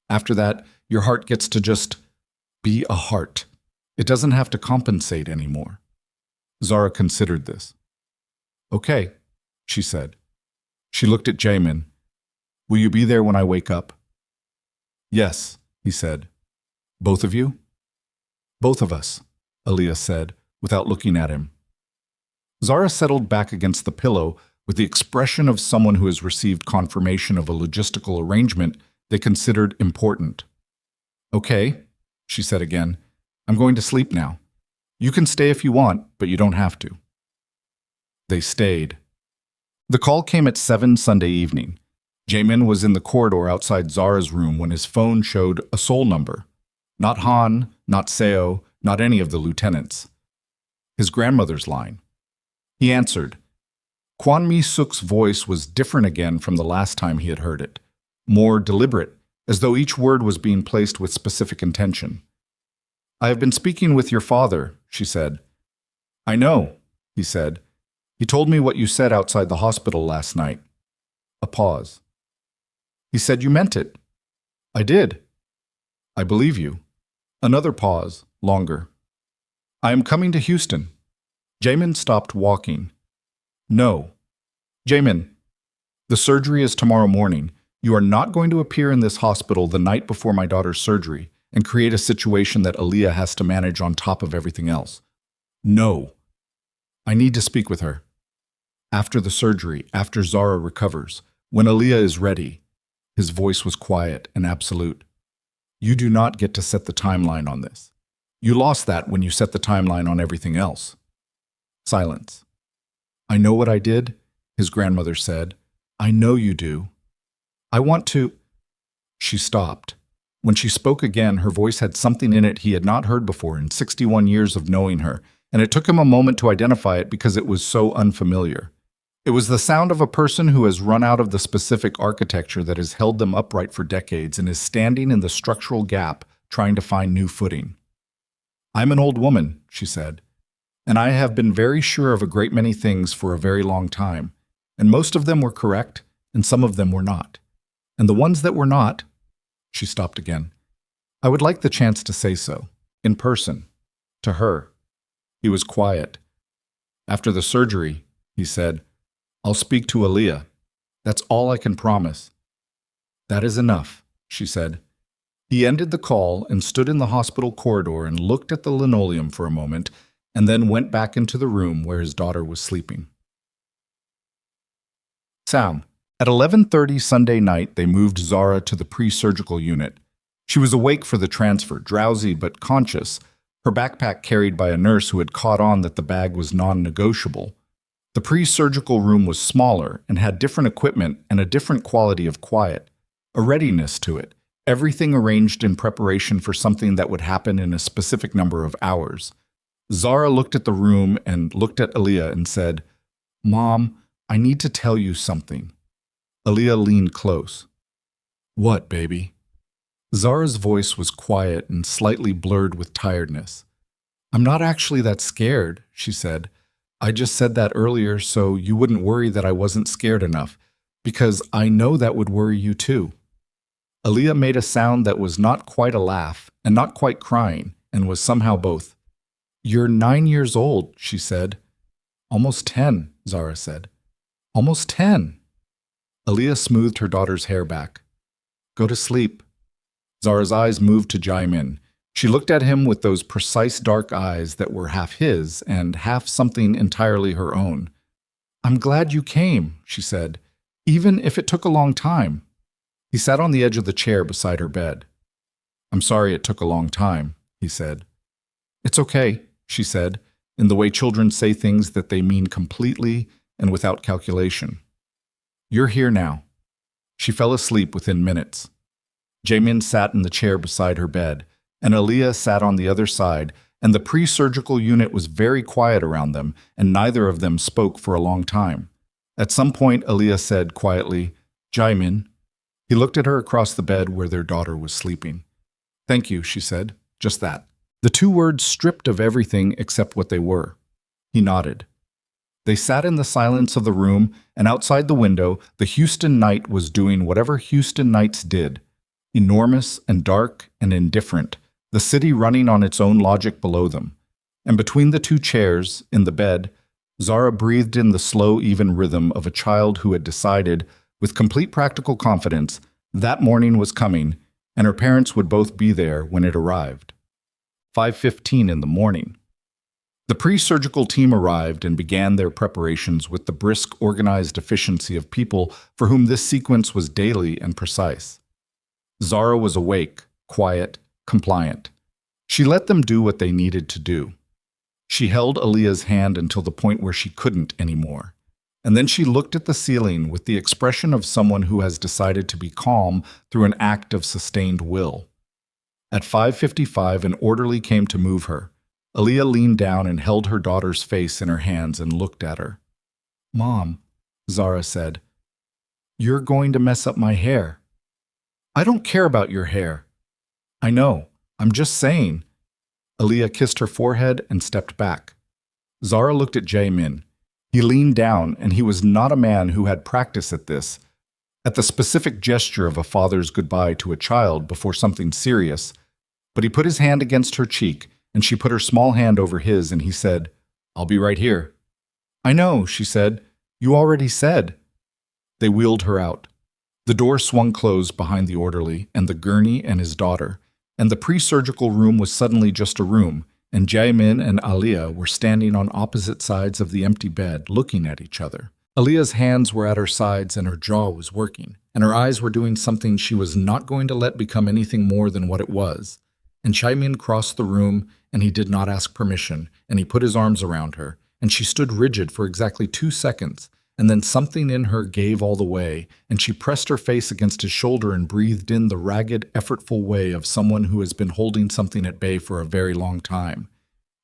"After that, your heart gets to just be a heart. It doesn't have to compensate anymore." Zara considered this. "Okay," she said. She looked at Jae-min. "Will you be there when I wake up?" "Yes," he said. "Both of you?" "Both of us," Aaliyah said, without looking at him. Zara settled back against the pillow with the expression of someone who has received confirmation of a logistical arrangement they considered important. "Okay," she said again. "I'm going to sleep now. You can stay if you want, but you don't have to." They stayed. The call came at 7 Sunday evening. Jae-min was in the corridor outside Zara's room when his phone showed a Seoul number. Not Han, not Seo, not any of the lieutenants. His grandmother's line. He answered. Kwon Mi-suk's voice was different again from the last time he had heard it. More deliberate, as though each word was being placed with specific intention. "I have been speaking with your father," she said. "I know," he said. "He told me what you said outside the hospital last night." A pause. "He said you meant it." "I did." "I believe you." Another pause, longer. "I am coming to Houston." Jae-min stopped walking. "No." "Jae-min, the surgery is tomorrow morning. You are not going to appear in this hospital the night before my daughter's surgery and create a situation that Aaliyah has to manage on top of everything else. No. I need to speak with her. After the surgery, after Zara recovers, when Aaliyah is ready." His voice was quiet and absolute. "You do not get to set the timeline on this. You lost that when you set the timeline on everything else." Silence. "I know what I did," his grandmother said. "I know you do. I want to—" She stopped. When she spoke again, her voice had something in it he had not heard before in 61 years of knowing her, and it took him a moment to identify it because it was so unfamiliar. It was the sound of a person who has run out of the specific architecture that has held them upright for decades and is standing in the structural gap, trying to find new footing. "I'm an old woman," she said, "and I have been very sure of a great many things for a very long time, and most of them were correct, and some of them were not. And the ones that were not—" She stopped again. "I would like the chance to say so, in person, to her." He was quiet. "After the surgery," he said, "I'll speak to Aaliyah. That's all I can promise." "That is enough," she said. He ended the call and stood in the hospital corridor and looked at the linoleum for a moment, and then went back into the room where his daughter was sleeping. Sound. At 11:30 Sunday night, they moved Zara to the pre-surgical unit. She was awake for the transfer, drowsy but conscious, her backpack carried by a nurse who had caught on that the bag was non-negotiable. The pre-surgical room was smaller and had different equipment and a different quality of quiet, a readiness to it, everything arranged in preparation for something that would happen in a specific number of hours. Zara looked at the room and looked at Aaliyah and said, "Mom, I need to tell you something." Aaliyah leaned close. "What, baby?" Zara's voice was quiet and slightly blurred with tiredness. "I'm not actually that scared," she said. "I just said that earlier so you wouldn't worry that I wasn't scared enough, because I know that would worry you too." Aaliyah made a sound that was not quite a laugh and not quite crying, and was somehow both. "You're 9 years old," she said. "Almost 10, Zara said. "Almost 10. Aaliyah smoothed her daughter's hair back. "Go to sleep." Zara's eyes moved to Jae-min. She looked at him with those precise dark eyes that were half his and half something entirely her own. "I'm glad you came," she said, "even if it took a long time." He sat on the edge of the chair beside her bed. "I'm sorry it took a long time," he said. "It's okay," she said, in the way children say things that they mean completely and without calculation. "You're here now." She fell asleep within minutes. Jaemin sat in the chair beside her bed, and Aaliyah sat on the other side, and the pre-surgical unit was very quiet around them, and neither of them spoke for a long time. At some point, Aaliyah said quietly, "Jaemin." He looked at her across the bed where their daughter was sleeping. "Thank you," she said. Just that. The two words stripped of everything except what they were. He nodded. They sat in the silence of the room, and outside the window, the Houston night was doing whatever Houston nights did. Enormous and dark and indifferent, the city running on its own logic below them. And between the two chairs, in the bed, Zara breathed in the slow, even rhythm of a child who had decided, with complete practical confidence, that morning was coming, and her parents would both be there when it arrived. 5:15 in the morning. The pre-surgical team arrived and began their preparations with the brisk, organized efficiency of people for whom this sequence was daily and precise. Zara was awake, quiet, compliant. She let them do what they needed to do. She held Aaliyah's hand until the point where she couldn't anymore. And then she looked at the ceiling with the expression of someone who has decided to be calm through an act of sustained will. At 5:55, an orderly came to move her. Aaliyah leaned down and held her daughter's face in her hands and looked at her. "Mom," Zara said, "you're going to mess up my hair." "I don't care about your hair." "I know. I'm just saying." Aaliyah kissed her forehead and stepped back. Zara looked at Jae-min. He leaned down, and he was not a man who had practice at this, at the specific gesture of a father's goodbye to a child before something serious, but he put his hand against her cheek, and she put her small hand over his, and he said, "I'll be right here." "I know," she said. "You already said." They wheeled her out. The door swung closed behind the orderly and the gurney and his daughter, and the pre-surgical room was suddenly just a room, and Jae-min and Aaliyah were standing on opposite sides of the empty bed, looking at each other. Aaliyah's hands were at her sides and her jaw was working, and her eyes were doing something she was not going to let become anything more than what it was. And Jae-min crossed the room, and he did not ask permission, and he put his arms around her, and she stood rigid for exactly 2 seconds, and then something in her gave all the way, and she pressed her face against his shoulder and breathed in the ragged, effortful way of someone who has been holding something at bay for a very long time.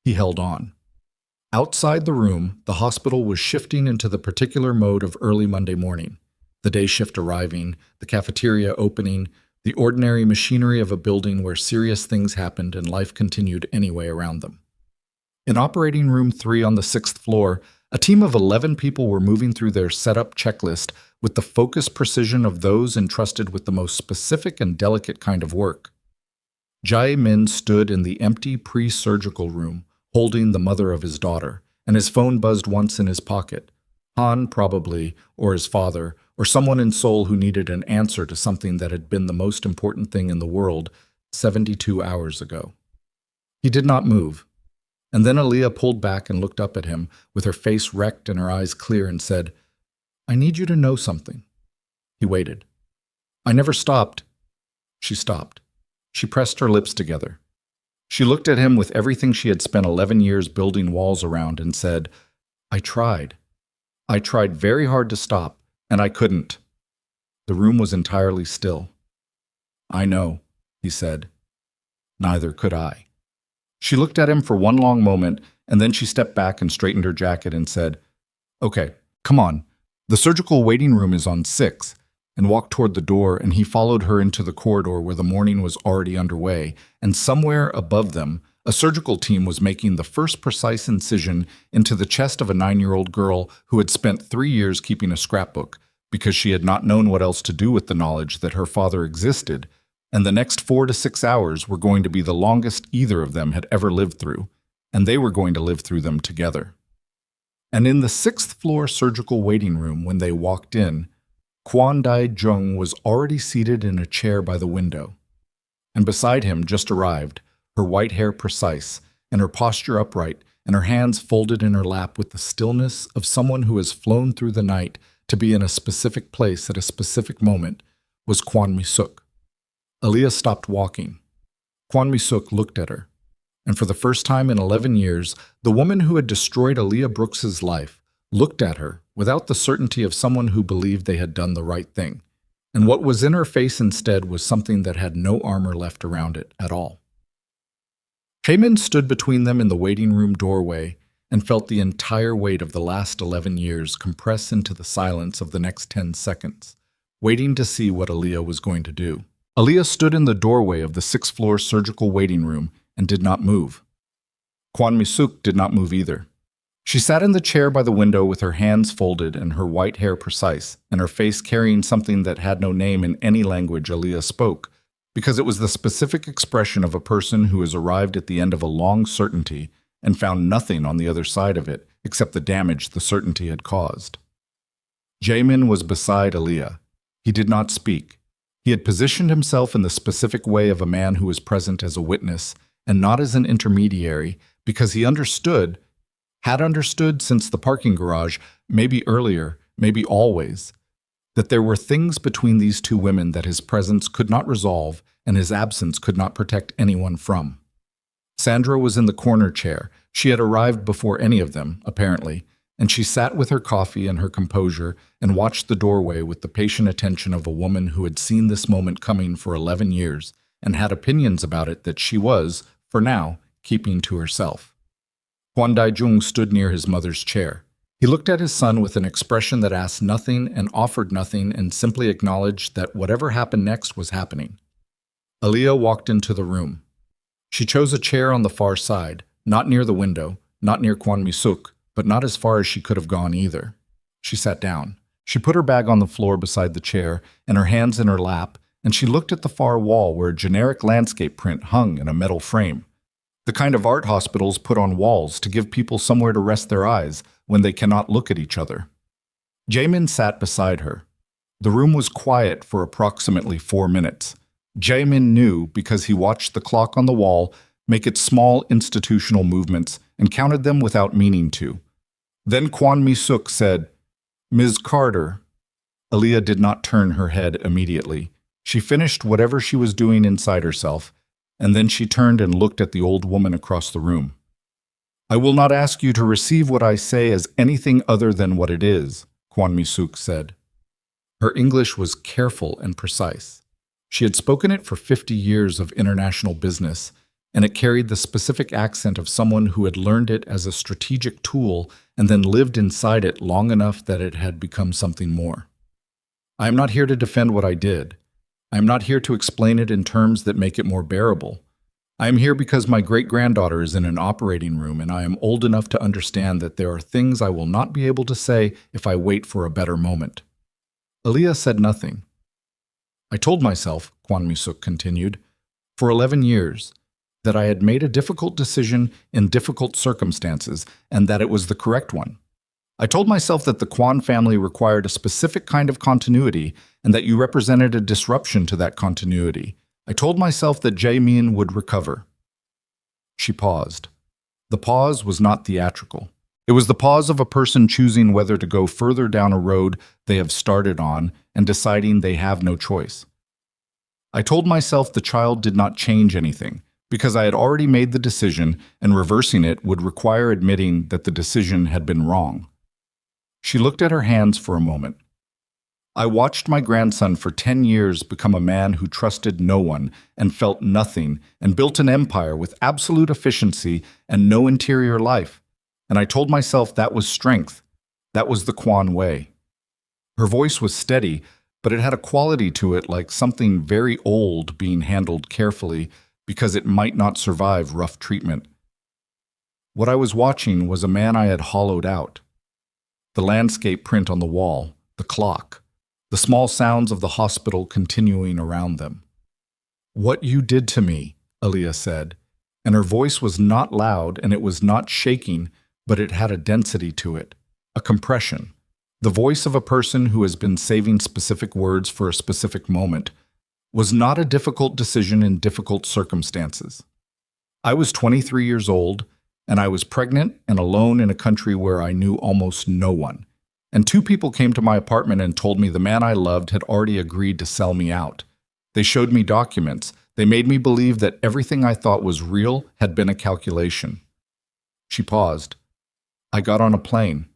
He held on. Outside the room, the hospital was shifting into the particular mode of early Monday morning. The day shift arriving, the cafeteria opening, the ordinary machinery of a building where serious things happened and life continued anyway around them. In operating room 3 on the 6th floor, a team of 11 people were moving through their setup checklist with the focused precision of those entrusted with the most specific and delicate kind of work. Jae-min stood in the empty pre-surgical room, holding the mother of his daughter, and his phone buzzed once in his pocket. Han, probably, or his father, or someone in Seoul who needed an answer to something that had been the most important thing in the world 72 hours ago. He did not move. And then Aaliyah pulled back and looked up at him, with her face wrecked and her eyes clear, and said, "I need you to know something." He waited. "I never stopped." She stopped. She pressed her lips together. She looked at him with everything she had spent 11 years building walls around and said, "I tried. I tried very hard to stop, and I couldn't." The room was entirely still. "I know," he said. "Neither could I." She looked at him for one long moment, and then she stepped back and straightened her jacket and said, "Okay, come on. The surgical waiting room is on 6, and walked toward the door, and he followed her into the corridor where the morning was already underway, and somewhere above them, a surgical team was making the first precise incision into the chest of a 9-year-old girl who had spent 3 years keeping a scrapbook because she had not known what else to do with the knowledge that her father existed, and the next 4 to 6 hours were going to be the longest either of them had ever lived through, and they were going to live through them together. And in the 6th floor surgical waiting room, when they walked in, Kwon Dae-jung was already seated in a chair by the window. And beside him just arrived, her white hair precise, and her posture upright, and her hands folded in her lap with the stillness of someone who has flown through the night to be in a specific place at a specific moment, was Kwon Mi-suk. Aaliyah stopped walking. Kwon Mi-suk looked at her. And for the first time in 11 years, the woman who had destroyed Aaliyah Brooks's life looked at her without the certainty of someone who believed they had done the right thing. And what was in her face instead was something that had no armor left around it at all. Jae-min stood between them in the waiting room doorway and felt the entire weight of the last 11 years compress into the silence of the next 10 seconds, waiting to see what Aaliyah was going to do. Aaliyah stood in the doorway of the 6th floor surgical waiting room and did not move. Kwon Mi-suk did not move either. She sat in the chair by the window with her hands folded and her white hair precise, and her face carrying something that had no name in any language Aaliyah spoke, because it was the specific expression of a person who has arrived at the end of a long certainty and found nothing on the other side of it except the damage the certainty had caused. Jae-min was beside Aaliyah. He did not speak. He had positioned himself in the specific way of a man who was present as a witness and not as an intermediary, because he understood, had understood since the parking garage, maybe earlier, maybe always, that there were things between these two women that his presence could not resolve and his absence could not protect anyone from. Sandra was in the corner chair. She had arrived before any of them, apparently, and she sat with her coffee and her composure and watched the doorway with the patient attention of a woman who had seen this moment coming for 11 years and had opinions about it that she was, for now, keeping to herself. Kwon Dae-jung stood near his mother's chair. He looked at his son with an expression that asked nothing and offered nothing and simply acknowledged that whatever happened next was happening. Aaliyah walked into the room. She chose a chair on the far side, not near the window, not near Kwon Mi-suk, but not as far as she could have gone either. She sat down. She put her bag on the floor beside the chair and her hands in her lap, and she looked at the far wall where a generic landscape print hung in a metal frame. The kind of art hospitals put on walls to give people somewhere to rest their eyes when they cannot look at each other. Jae-min sat beside her. The room was quiet for approximately 4 minutes. Jae-min knew because he watched the clock on the wall make its small institutional movements and counted them without meaning to. Then Kwon Mi-suk said, "Ms. Carter." Aaliyah did not turn her head immediately. She finished whatever she was doing inside herself, and then she turned and looked at the old woman across the room. "I will not ask you to receive what I say as anything other than what it is," Kwon Mi-suk said. Her English was careful and precise. She had spoken it for 50 years of international business, and it carried the specific accent of someone who had learned it as a strategic tool and then lived inside it long enough that it had become something more. I am not here to defend what I did. I am not here to explain it in terms that make it more bearable. I am here because my great-granddaughter is in an operating room and I am old enough to understand that there are things I will not be able to say if I wait for a better moment. Aaliyah said nothing. I told myself, Kwon Mi-suk continued, for 11 years, that I had made a difficult decision in difficult circumstances and that it was the correct one. I told myself that the Kwon family required a specific kind of continuity and that you represented a disruption to that continuity. I told myself that Jae-min would recover. She paused. The pause was not theatrical. It was the pause of a person choosing whether to go further down a road they have started on and deciding they have no choice. I told myself the child did not change anything, because I had already made the decision and reversing it would require admitting that the decision had been wrong. She looked at her hands for a moment. I watched my grandson for 10 years become a man who trusted no one and felt nothing and built an empire with absolute efficiency and no interior life. And I told myself that was strength. That was the Kwon way. Her voice was steady, but it had a quality to it like something very old being handled carefully because it might not survive rough treatment. What I was watching was a man I had hollowed out. The landscape print on the wall, the clock, the small sounds of the hospital continuing around them. "What you did to me," Aaliyah said, and her voice was not loud and it was not shaking, but it had a density to it, a compression, the voice of a person who has been saving specific words for a specific moment, was not a difficult decision in difficult circumstances. I was 23 years old, and I was pregnant and alone in a country where I knew almost no one. And 2 people came to my apartment and told me the man I loved had already agreed to sell me out. They showed me documents. They made me believe that everything I thought was real had been a calculation. She paused. I got on a plane.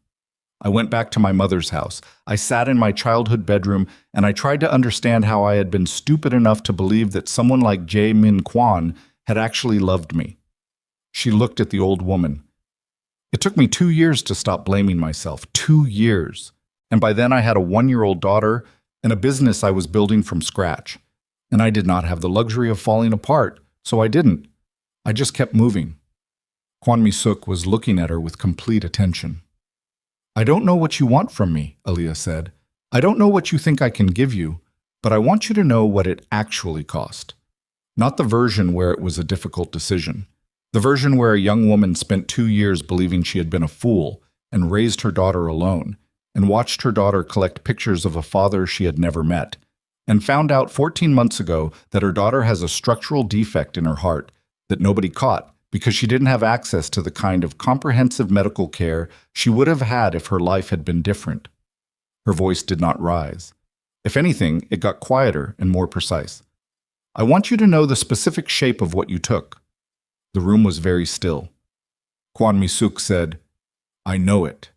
I went back to my mother's house. I sat in my childhood bedroom and I tried to understand how I had been stupid enough to believe that someone like Jae-min Kwon had actually loved me. She looked at the old woman. It took me 2 years to stop blaming myself. 2 years. And by then I had a 1-year-old daughter and a business I was building from scratch. And I did not have the luxury of falling apart, so I didn't. I just kept moving. Kwon Mi-suk was looking at her with complete attention. I don't know what you want from me, Aaliyah said. I don't know what you think I can give you, but I want you to know what it actually cost. Not the version where it was a difficult decision. The version where a young woman spent 2 years believing she had been a fool and raised her daughter alone, and watched her daughter collect pictures of a father she had never met, and found out 14 months ago that her daughter has a structural defect in her heart that nobody caught because she didn't have access to the kind of comprehensive medical care she would have had if her life had been different. Her voice did not rise. If anything, it got quieter and more precise. I want you to know the specific shape of what you took. The room was very still. Kwon Mi-suk said, I know it.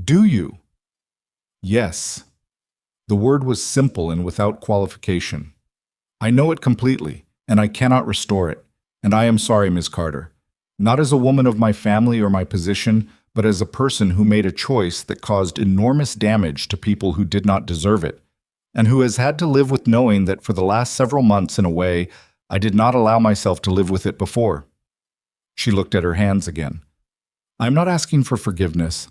Do you? Yes. The word was simple and without qualification. I know it completely, and I cannot restore it. And I am sorry, Ms. Carter. Not as a woman of my family or my position, but as a person who made a choice that caused enormous damage to people who did not deserve it, and who has had to live with knowing that for the last several months, in a way, I did not allow myself to live with it before. She looked at her hands again. I am not asking for forgiveness.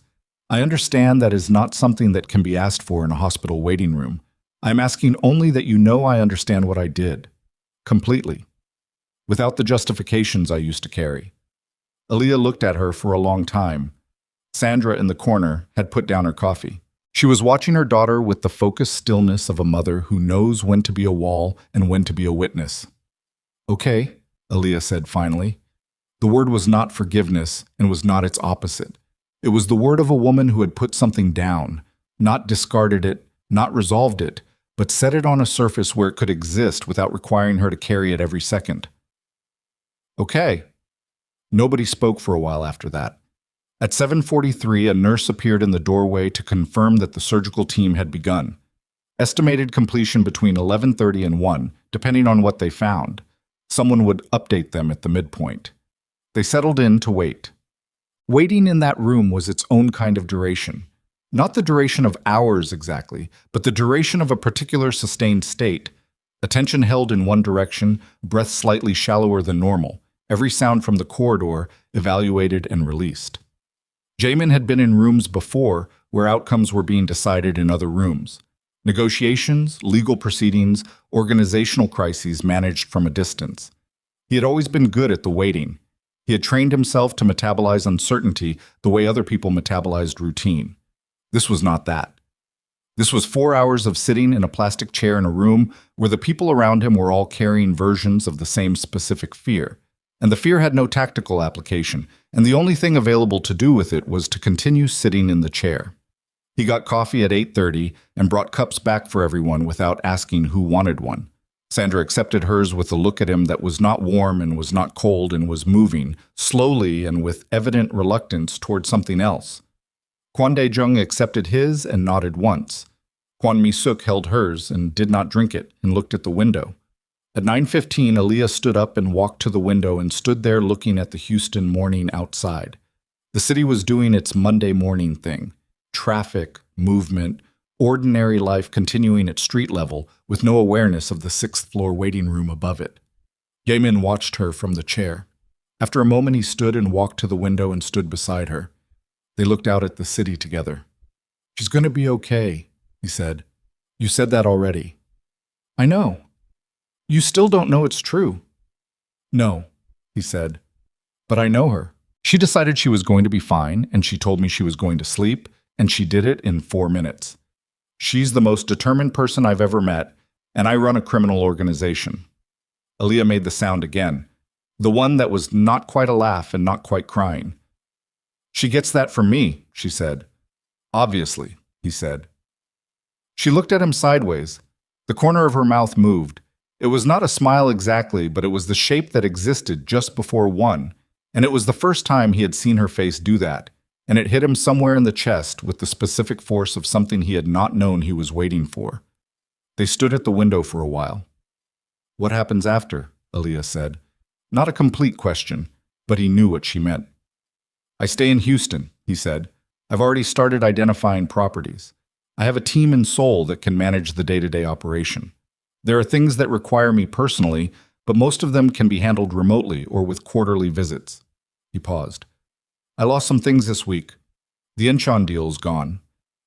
I understand that is not something that can be asked for in a hospital waiting room. I am asking only that you know I understand what I did. Completely. Without the justifications I used to carry. Aaliyah looked at her for a long time. Sandra in the corner had put down her coffee. She was watching her daughter with the focused stillness of a mother who knows when to be a wall and when to be a witness. Okay, Aaliyah said finally. The word was not forgiveness and was not its opposite. It was the word of a woman who had put something down, not discarded it, not resolved it, but set it on a surface where it could exist without requiring her to carry it every second. Okay. Nobody spoke for a while after that. At 7:43, a nurse appeared in the doorway to confirm that the surgical team had begun. Estimated completion between 11:30 and 1, depending on what they found. Someone would update them at the midpoint. They settled in to wait. Waiting in that room was its own kind of duration. Not the duration of hours exactly, but the duration of a particular sustained state. Attention held in one direction, breath slightly shallower than normal, every sound from the corridor evaluated and released. Jamin had been in rooms before where outcomes were being decided in other rooms. Negotiations, legal proceedings, organizational crises managed from a distance. He had always been good at the waiting. He had trained himself to metabolize uncertainty the way other people metabolized routine. This was not that. This was 4 hours of sitting in a plastic chair in a room where the people around him were all carrying versions of the same specific fear. And the fear had no tactical application, and the only thing available to do with it was to continue sitting in the chair. He got coffee at 8:30 and brought cups back for everyone without asking who wanted one. Sandra accepted hers with a look at him that was not warm and was not cold and was moving, slowly and with evident reluctance toward something else. Kwon Dae-jung accepted his and nodded once. Kwon Mi-suk held hers and did not drink it and looked at the window. At 9:15, Aaliyah stood up and walked to the window and stood there looking at the Houston morning outside. The city was doing its Monday morning thing. Traffic, movement, ordinary life continuing at street level with no awareness of the 6th floor waiting room above it. Jamin watched her from the chair. After a moment, he stood and walked to the window and stood beside her. They looked out at the city together. "She's going to be okay," he said. "You said that already." "I know. You still don't know it's true." "No," he said. "But I know her. She decided she was going to be fine, and she told me she was going to sleep, and she did it in 4 minutes. She's the most determined person I've ever met, and I run a criminal organization." Aaliyah made the sound again, the one that was not quite a laugh and not quite crying. "She gets that from me," she said. "Obviously," he said. She looked at him sideways. The corner of her mouth moved. It was not a smile exactly, but it was the shape that existed just before one, and it was the first time he had seen her face do that, and it hit him somewhere in the chest with the specific force of something he had not known he was waiting for. They stood at the window for a while. "What happens after?" Aaliyah said. Not a complete question, but he knew what she meant. "I stay in Houston," he said. "I've already started identifying properties. I have a team in Seoul that can manage the day-to-day operation. There are things that require me personally, but most of them can be handled remotely or with quarterly visits." He paused. "I lost some things this week. The Incheon deal's gone.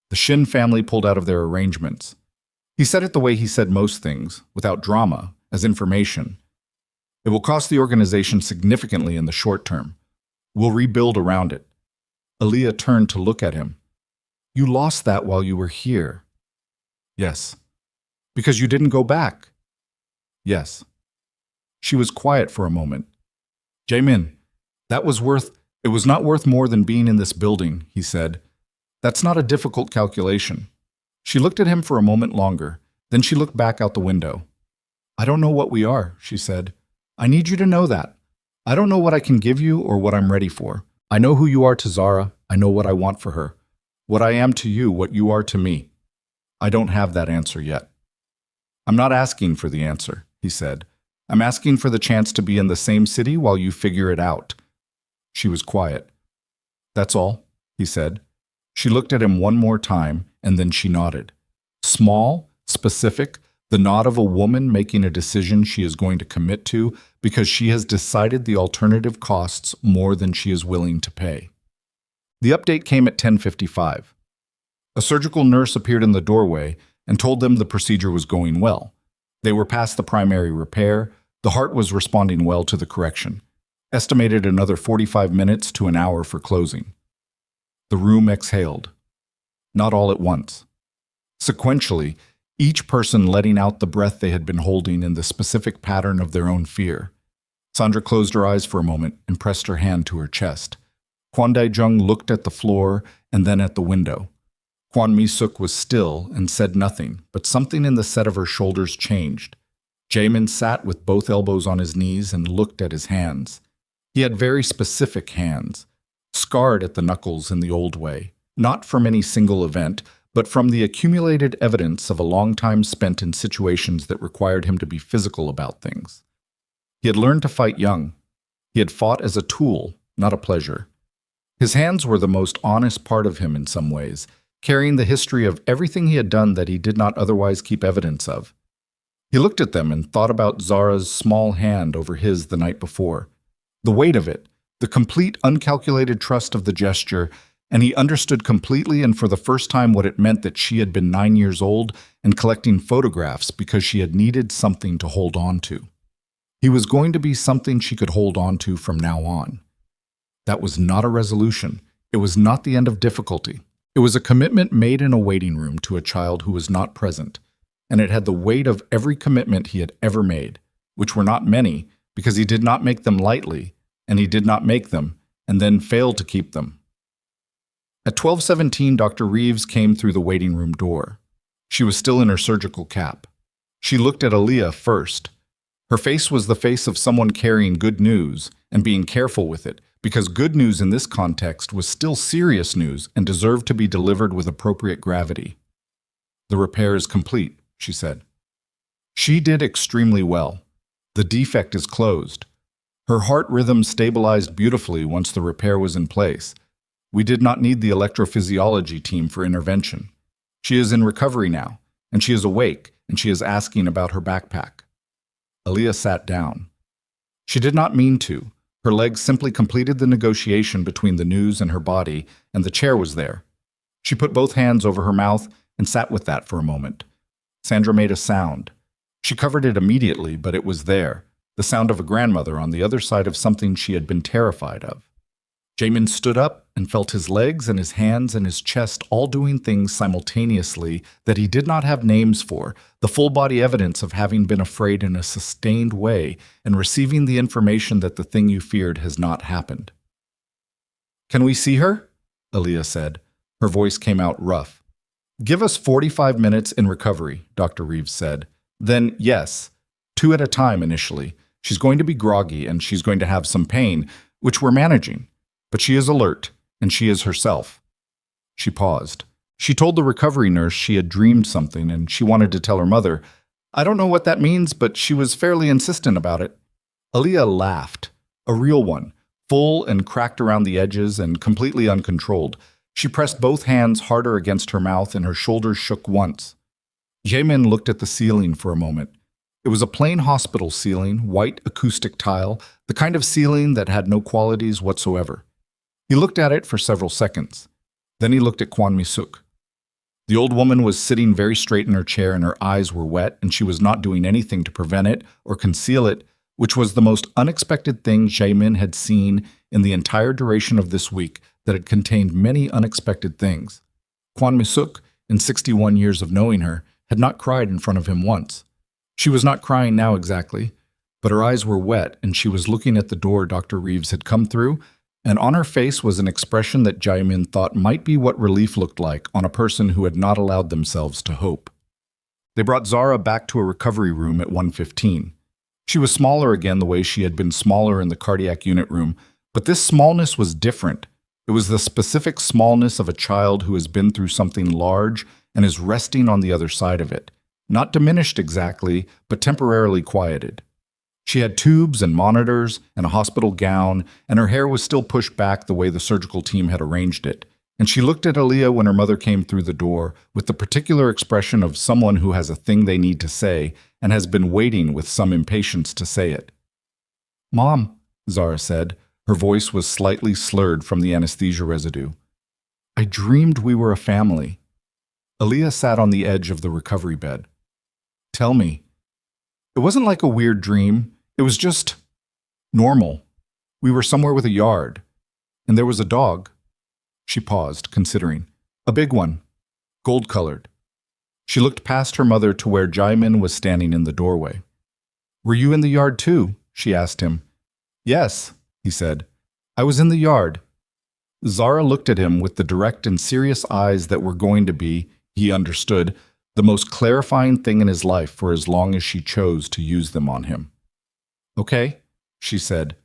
The Shin family pulled out of their arrangements." He said it the way he said most things, without drama, as information. "It will cost the organization significantly in the short term. We'll rebuild around it." Aaliyah turned to look at him. "You lost that while you were here." "Yes." "Because you didn't go back." "Yes." She was quiet for a moment. "Jamin, it was not worth more than being in this building," he said. "That's not a difficult calculation." She looked at him for a moment longer. Then she looked back out the window. "I don't know what we are," she said. "I need you to know that. I don't know what I can give you or what I'm ready for. I know who you are to Zara. I know what I want for her. What I am to you, what you are to me. I don't have that answer yet." "I'm not asking for the answer," he said. "I'm asking for the chance to be in the same city while you figure it out." She was quiet. "That's all," he said. She looked at him one more time, and then she nodded. Small, specific, the nod of a woman making a decision she is going to commit to because she has decided the alternative costs more than she is willing to pay. The update came at 10:55. A surgical nurse appeared in the doorway and told them the procedure was going well. They were past the primary repair. The heart was responding well to the correction. Estimated another 45 minutes to an hour for closing. The room exhaled. Not all at once. Sequentially, each person letting out the breath they had been holding in the specific pattern of their own fear. Sandra closed her eyes for a moment and pressed her hand to her chest. Kwon Dae-jung looked at the floor and then at the window. Kwon Mi-suk was still and said nothing, but something in the set of her shoulders changed. Jamin sat with both elbows on his knees and looked at his hands. He had very specific hands, scarred at the knuckles in the old way, not from any single event, but from the accumulated evidence of a long time spent in situations that required him to be physical about things. He had learned to fight young. He had fought as a tool, not a pleasure. His hands were the most honest part of him in some ways, carrying the history of everything he had done that he did not otherwise keep evidence of. He looked at them and thought about Zara's small hand over his the night before. The weight of it, the complete uncalculated trust of the gesture, and he understood completely and for the first time what it meant that she had been 9 years old and collecting photographs because she had needed something to hold on to. He was going to be something she could hold on to from now on. That was not a resolution. It was not the end of difficulty. It was a commitment made in a waiting room to a child who was not present, and it had the weight of every commitment he had ever made, which were not many, because he did not make them lightly, and he did not make them, and then fail to keep them. At 12:17, Dr. Reeves came through the waiting room door. She was still in her surgical cap. She looked at Aaliyah first. Her face was the face of someone carrying good news and being careful with it, because good news in this context was still serious news and deserved to be delivered with appropriate gravity. "The repair is complete," she said. She did extremely well. The defect is closed. Her heart rhythm stabilized beautifully once the repair was in place. We did not need the electrophysiology team for intervention. She is in recovery now, and she is awake, and she is asking about her backpack. Aaliyah sat down. She did not mean to. Her legs simply completed the negotiation between the news and her body, and the chair was there. She put both hands over her mouth and sat with that for a moment. Sandra made a sound. She covered it immediately, but it was there, the sound of a grandmother on the other side of something she had been terrified of. Jamin stood up and felt his legs and his hands and his chest all doing things simultaneously that he did not have names for, the full-body evidence of having been afraid in a sustained way and receiving the information that the thing you feared has not happened. "Can we see her?" Aaliyah said. Her voice came out rough. "Give us 45 minutes in recovery," Dr. Reeves said. "Then, yes, 2 at a time initially. She's going to be groggy and she's going to have some pain, which we're managing. But she is alert, and she is herself." She paused. She told the recovery nurse she had dreamed something, and she wanted to tell her mother. "I don't know what that means, but she was fairly insistent about it." Aaliyah laughed, a real one, full and cracked around the edges and completely uncontrolled. She pressed both hands harder against her mouth, and her shoulders shook once. Jamin looked at the ceiling for a moment. It was a plain hospital ceiling, white acoustic tile, the kind of ceiling that had no qualities whatsoever. He looked at it for several seconds. Then he looked at Kwon Mi-suk. The old woman was sitting very straight in her chair and her eyes were wet, and she was not doing anything to prevent it or conceal it, which was the most unexpected thing Jamin had seen in the entire duration of this week that had contained many unexpected things. Kwon Mi-suk, in 61 years of knowing her, had not cried in front of him once. She was not crying now exactly, but her eyes were wet and she was looking at the door Dr. Reeves had come through, and on her face was an expression that Jaemin thought might be what relief looked like on a person who had not allowed themselves to hope. They brought Zara back to a recovery room at 1:15. She was smaller again the way she had been smaller in the cardiac unit room, but this smallness was different. It was the specific smallness of a child who has been through something large and is resting on the other side of it. Not diminished exactly, but temporarily quieted. She had tubes and monitors and a hospital gown, and her hair was still pushed back the way the surgical team had arranged it. And she looked at Aaliyah when her mother came through the door with the particular expression of someone who has a thing they need to say and has been waiting with some impatience to say it. "Mom," Zara said. Her voice was slightly slurred from the anesthesia residue. "I dreamed we were a family." Aaliyah sat on the edge of the recovery bed. "Tell me." "It wasn't like a weird dream. It was just normal. We were somewhere with a yard, and there was a dog." She paused, considering. "A big one, gold-colored." She looked past her mother to where Jaemin was standing in the doorway. "Were you in the yard too?" she asked him. "Yes," he said. "I was in the yard." Zara looked at him with the direct and serious eyes that were going to be, he understood, the most clarifying thing in his life for as long as she chose to use them on him. "Okay," she said.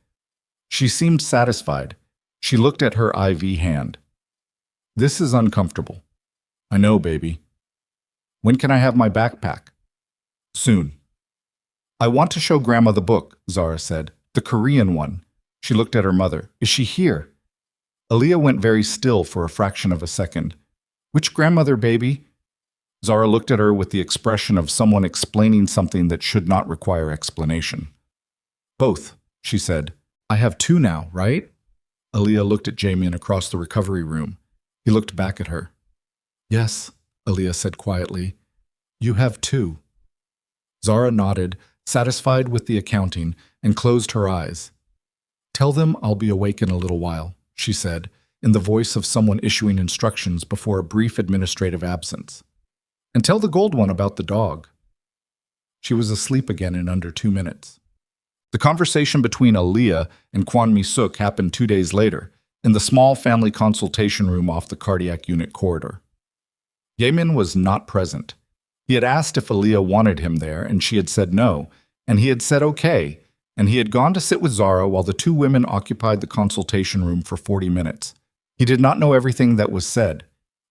She seemed satisfied. She looked at her IV hand. "This is uncomfortable." "I know, baby." "When can I have my backpack?" "Soon." I want to show Grandma the book, Zara said. The Korean one. She looked at her mother. Is she here? Aaliyah went very still for a fraction of a second. Which grandmother, baby? Zara looked at her with the expression of someone explaining something that should not require explanation. Both, she said. I have two now, right? Aaliyah looked at Jamin across the recovery room. He looked back at her. Yes, Aaliyah said quietly. You have two. Zara nodded, satisfied with the accounting, and closed her eyes. Tell them I'll be awake in a little while, she said, in the voice of someone issuing instructions before a brief administrative absence. And tell the gold one about the dog. She was asleep again in under 2 minutes. The conversation between Aaliyah and Kwon Mi-suk happened 2 days later, in the small family consultation room off the cardiac unit corridor. Jamin was not present. He had asked if Aaliyah wanted him there, and she had said no, and he had said okay, and he had gone to sit with Zara while the two women occupied the consultation room for 40 minutes. He did not know everything that was said.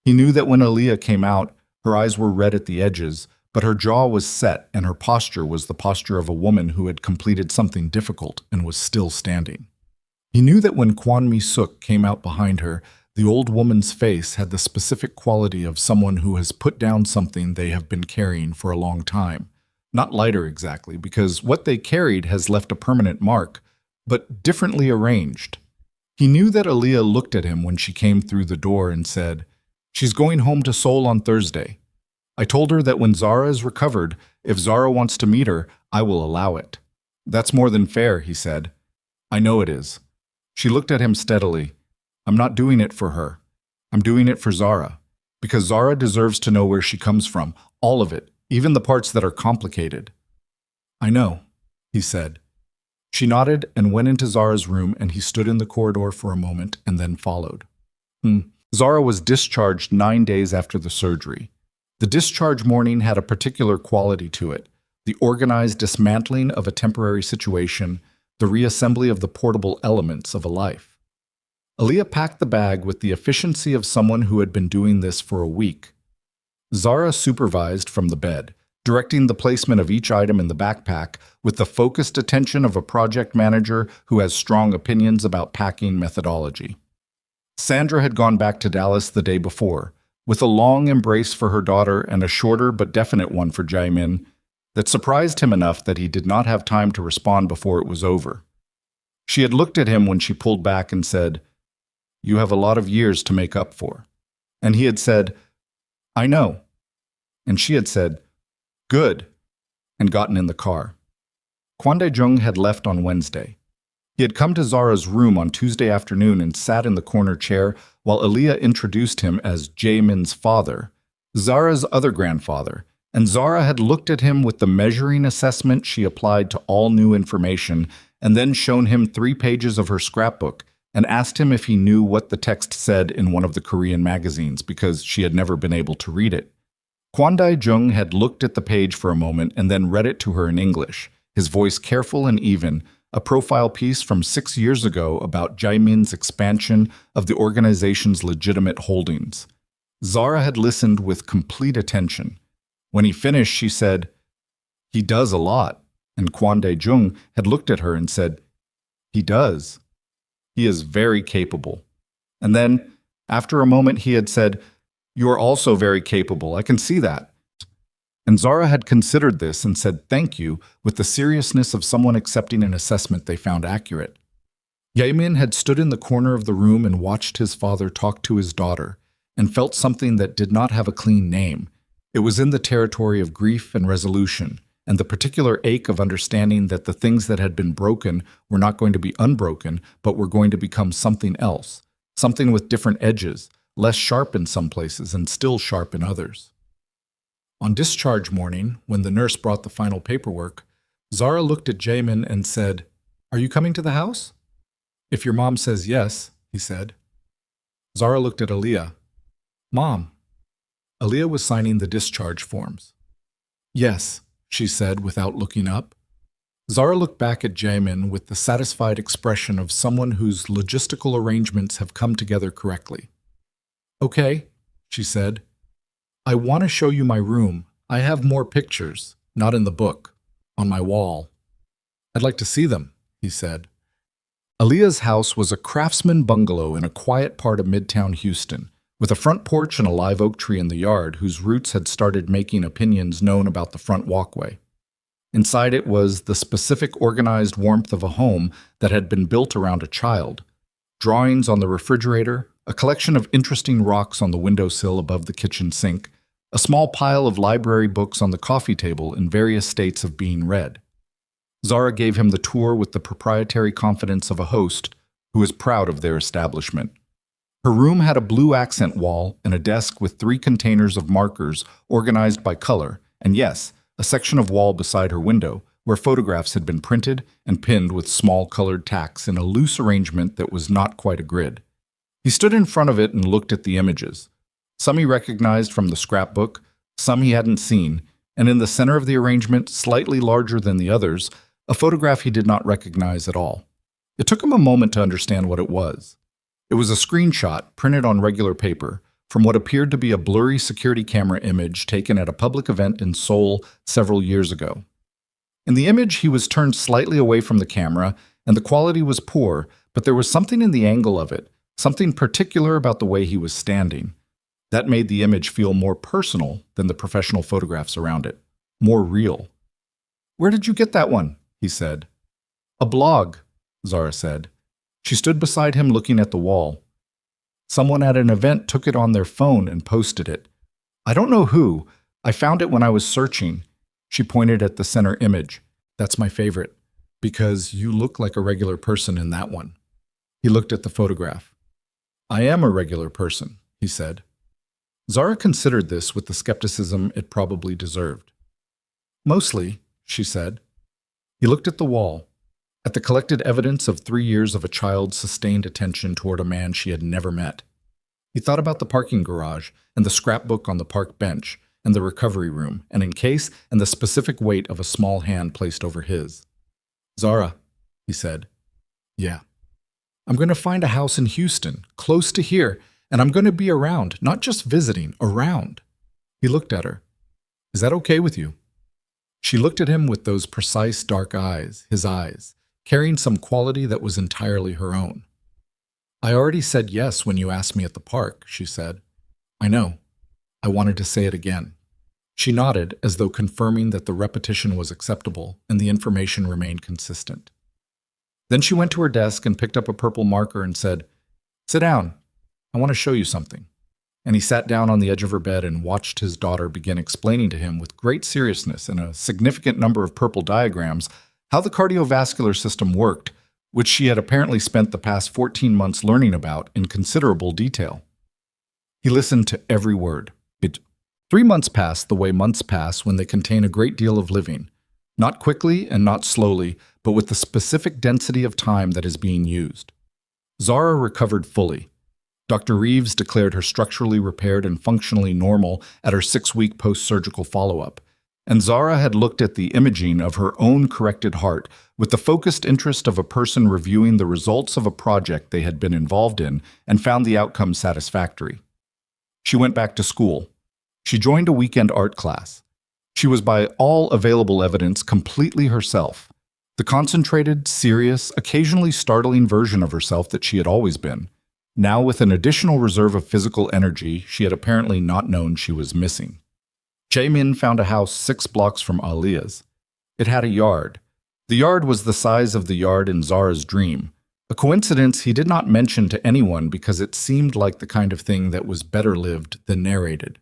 He knew that when Aaliyah came out, her eyes were red at the edges, but her jaw was set and her posture was the posture of a woman who had completed something difficult and was still standing. He knew that when Kwon Mi-suk came out behind her, the old woman's face had the specific quality of someone who has put down something they have been carrying for a long time. Not lighter exactly, because what they carried has left a permanent mark, but differently arranged. He knew that Aaliyah looked at him when she came through the door and said, She's going home to Seoul on Thursday. I told her that when Zara is recovered, if Zara wants to meet her, I will allow it. That's more than fair, he said. I know it is. She looked at him steadily. I'm not doing it for her. I'm doing it for Zara. Because Zara deserves to know where she comes from, all of it, even the parts that are complicated. I know, he said. She nodded and went into Zara's room, and he stood in the corridor for a moment and then followed. Zara was discharged 9 days after the surgery. The discharge morning had a particular quality to it, the organized dismantling of a temporary situation, the reassembly of the portable elements of a life. Aaliyah packed the bag with the efficiency of someone who had been doing this for a week. Zara supervised from the bed, directing the placement of each item in the backpack with the focused attention of a project manager who has strong opinions about packing methodology. Sandra had gone back to Dallas the day before, with a long embrace for her daughter and a shorter but definite one for Jaemin that surprised him enough that he did not have time to respond before it was over. She had looked at him when she pulled back and said, You have a lot of years to make up for. And he had said, I know. And she had said, Good, and gotten in the car. Kwon Dae-jung had left on Wednesday. He had come to Zara's room on Tuesday afternoon and sat in the corner chair while Aaliyah introduced him as Jaemin's father, Zara's other grandfather, and Zara had looked at him with the measuring assessment she applied to all new information and then shown him 3 pages of her scrapbook and asked him if he knew what the text said in one of the Korean magazines because she had never been able to read it. Kwon Dae-jung had looked at the page for a moment and then read it to her in English, his voice careful and even, a profile piece from 6 years ago about Jaemin's expansion of the organization's legitimate holdings. Zara had listened with complete attention. When he finished, she said, He does a lot, and Kwon Dae-jung had looked at her and said, He does. He is very capable. And then, after a moment, he had said, You are also very capable, I can see that. And Zara had considered this and said thank you with the seriousness of someone accepting an assessment they found accurate. Jaemin had stood in the corner of the room and watched his father talk to his daughter and felt something that did not have a clean name. It was in the territory of grief and resolution, and the particular ache of understanding that the things that had been broken were not going to be unbroken, but were going to become something else, something with different edges, less sharp in some places and still sharp in others. On discharge morning, when the nurse brought the final paperwork, Zara looked at Jaemin and said, Are you coming to the house? If your mom says yes, he said. Zara looked at Aaliyah. Mom. Aaliyah was signing the discharge forms. Yes, she said without looking up. Zara looked back at Jaemin with the satisfied expression of someone whose logistical arrangements have come together correctly. Okay, she said. I want to show you my room. I have more pictures, not in the book, on my wall. I'd like to see them, he said. Aaliyah's house was a craftsman bungalow in a quiet part of Midtown Houston, with a front porch and a live oak tree in the yard whose roots had started making opinions known about the front walkway. Inside it was the specific organized warmth of a home that had been built around a child. Drawings on the refrigerator, a collection of interesting rocks on the windowsill above the kitchen sink, a small pile of library books on the coffee table in various states of being read. Zara gave him the tour with the proprietary confidence of a host who is proud of their establishment. Her room had a blue accent wall and a desk with 3 containers of markers organized by color, and yes, a section of wall beside her window where photographs had been printed and pinned with small colored tacks in a loose arrangement that was not quite a grid. He stood in front of it and looked at the images. Some he recognized from the scrapbook, some he hadn't seen, and in the center of the arrangement, slightly larger than the others, a photograph he did not recognize at all. It took him a moment to understand what it was. It was a screenshot printed on regular paper from what appeared to be a blurry security camera image taken at a public event in Seoul several years ago. In the image, he was turned slightly away from the camera, and the quality was poor, but there was something in the angle of it, something particular about the way he was standing. That made the image feel more personal than the professional photographs around it, more real. "Where did you get that one?" he said. "A blog," Zara said. She stood beside him looking at the wall. "Someone at an event took it on their phone and posted it. I don't know who. I found it when I was searching." She pointed at the center image. "That's my favorite, because you look like a regular person in that one." He looked at the photograph. "I am a regular person," he said. Zara considered this with the skepticism it probably deserved. "Mostly," she said. He looked at the wall, at the collected evidence of 3 years of a child's sustained attention toward a man she had never met. He thought about the parking garage and the scrapbook on the park bench and the recovery room, an encase and the specific weight of a small hand placed over his. "Zara," he said. "Yeah. I'm going to find a house in Houston, close to here, and I'm going to be around, not just visiting, around." He looked at her. "Is that okay with you?" She looked at him with those precise dark eyes, his eyes, carrying some quality that was entirely her own. "I already said yes when you asked me at the park," she said. "I know. I wanted to say it again." She nodded as though confirming that the repetition was acceptable and the information remained consistent. Then she went to her desk and picked up a purple marker and said, "Sit down. I want to show you something." And he sat down on the edge of her bed and watched his daughter begin explaining to him with great seriousness and a significant number of purple diagrams how the cardiovascular system worked, which she had apparently spent the past 14 months learning about in considerable detail. He listened to every word. 3 months passed the way months pass when they contain a great deal of living, not quickly and not slowly, but with the specific density of time that is being used. Zara recovered fully. Dr. Reeves declared her structurally repaired and functionally normal at her 6-week post-surgical follow-up, and Zara had looked at the imaging of her own corrected heart with the focused interest of a person reviewing the results of a project they had been involved in and found the outcome satisfactory. She went back to school. She joined a weekend art class. She was, by all available evidence, completely herself, the concentrated, serious, occasionally startling version of herself that she had always been, now with an additional reserve of physical energy she had apparently not known she was missing. Jae-min found a house 6 blocks from Aaliyah's. It had a yard. The yard was the size of the yard in Zara's dream, a coincidence he did not mention to anyone because it seemed like the kind of thing that was better lived than narrated.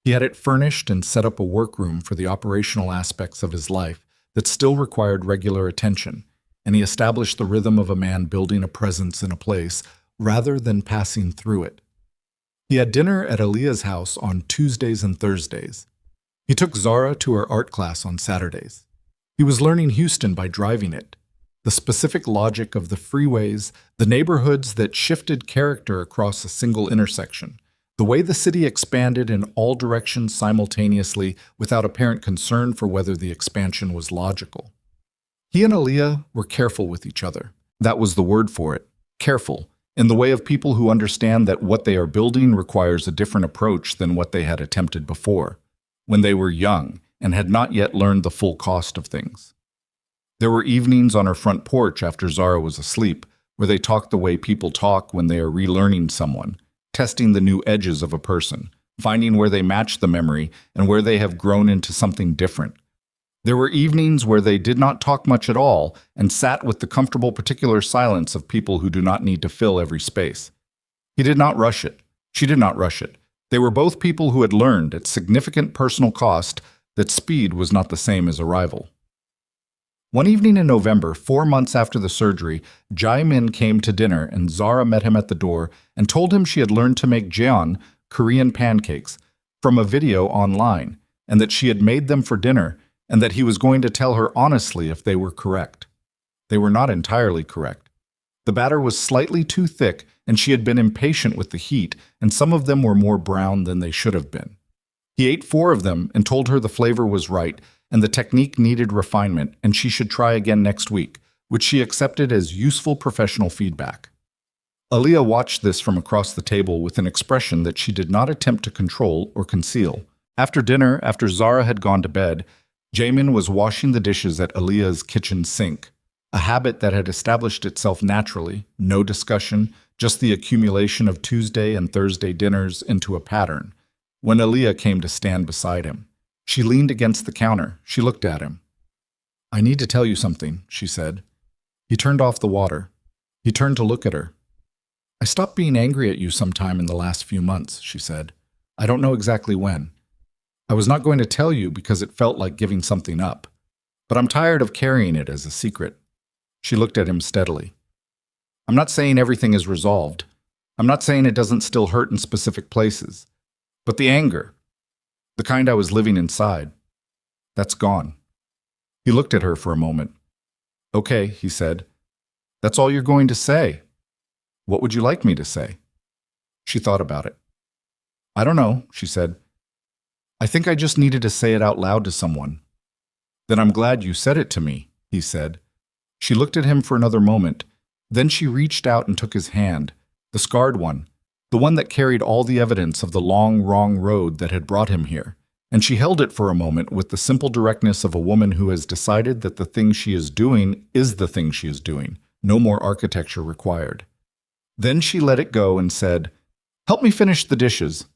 He had it furnished and set up a workroom for the operational aspects of his life that still required regular attention, and he established the rhythm of a man building a presence in a place rather than passing through it. He had dinner at Aaliyah's house on Tuesdays and Thursdays. He took Zara to her art class on Saturdays. He was learning Houston by driving it, the specific logic of the freeways, the neighborhoods that shifted character across a single intersection, the way the city expanded in all directions simultaneously without apparent concern for whether the expansion was logical. He and Aaliyah were careful with each other. That was the word for it, careful, in the way of people who understand that what they are building requires a different approach than what they had attempted before, when they were young and had not yet learned the full cost of things. There were evenings on her front porch after Zara was asleep, where they talked the way people talk when they are relearning someone, testing the new edges of a person, finding where they match the memory and where they have grown into something different. There were evenings where they did not talk much at all and sat with the comfortable particular silence of people who do not need to fill every space. He did not rush it. She did not rush it. They were both people who had learned, at significant personal cost, that speed was not the same as arrival. One evening in November, 4 months after the surgery, Jae-min came to dinner and Zara met him at the door and told him she had learned to make jeon, Korean pancakes, from a video online, and that she had made them for dinner, and that he was going to tell her honestly if they were correct. They were not entirely correct. The batter was slightly too thick, and she had been impatient with the heat, and some of them were more brown than they should have been. He ate 4 of them and told her the flavor was right, and the technique needed refinement, and she should try again next week, which she accepted as useful professional feedback. Aaliyah watched this from across the table with an expression that she did not attempt to control or conceal. After dinner, after Zara had gone to bed, Jaemin was washing the dishes at Aaliyah's kitchen sink, a habit that had established itself naturally, no discussion, just the accumulation of Tuesday and Thursday dinners into a pattern. When Aaliyah came to stand beside him, she leaned against the counter. She looked at him. "I need to tell you something," she said. He turned off the water. He turned to look at her. "I stopped being angry at you sometime in the last few months," she said. "I don't know exactly when. I was not going to tell you because it felt like giving something up. But I'm tired of carrying it as a secret." She looked at him steadily. "I'm not saying everything is resolved. I'm not saying it doesn't still hurt in specific places. But the anger, the kind I was living inside, that's gone." He looked at her for a moment. "Okay," he said. "That's all you're going to say. What would you like me to say?" She thought about it. "I don't know," she said. "I think I just needed to say it out loud to someone." "Then I'm glad you said it to me," he said. She looked at him for another moment. Then she reached out and took his hand, the scarred one, the one that carried all the evidence of the long, wrong road that had brought him here. And she held it for a moment with the simple directness of a woman who has decided that the thing she is doing is the thing she is doing. No more architecture required. Then she let it go and said, "Help me finish the dishes."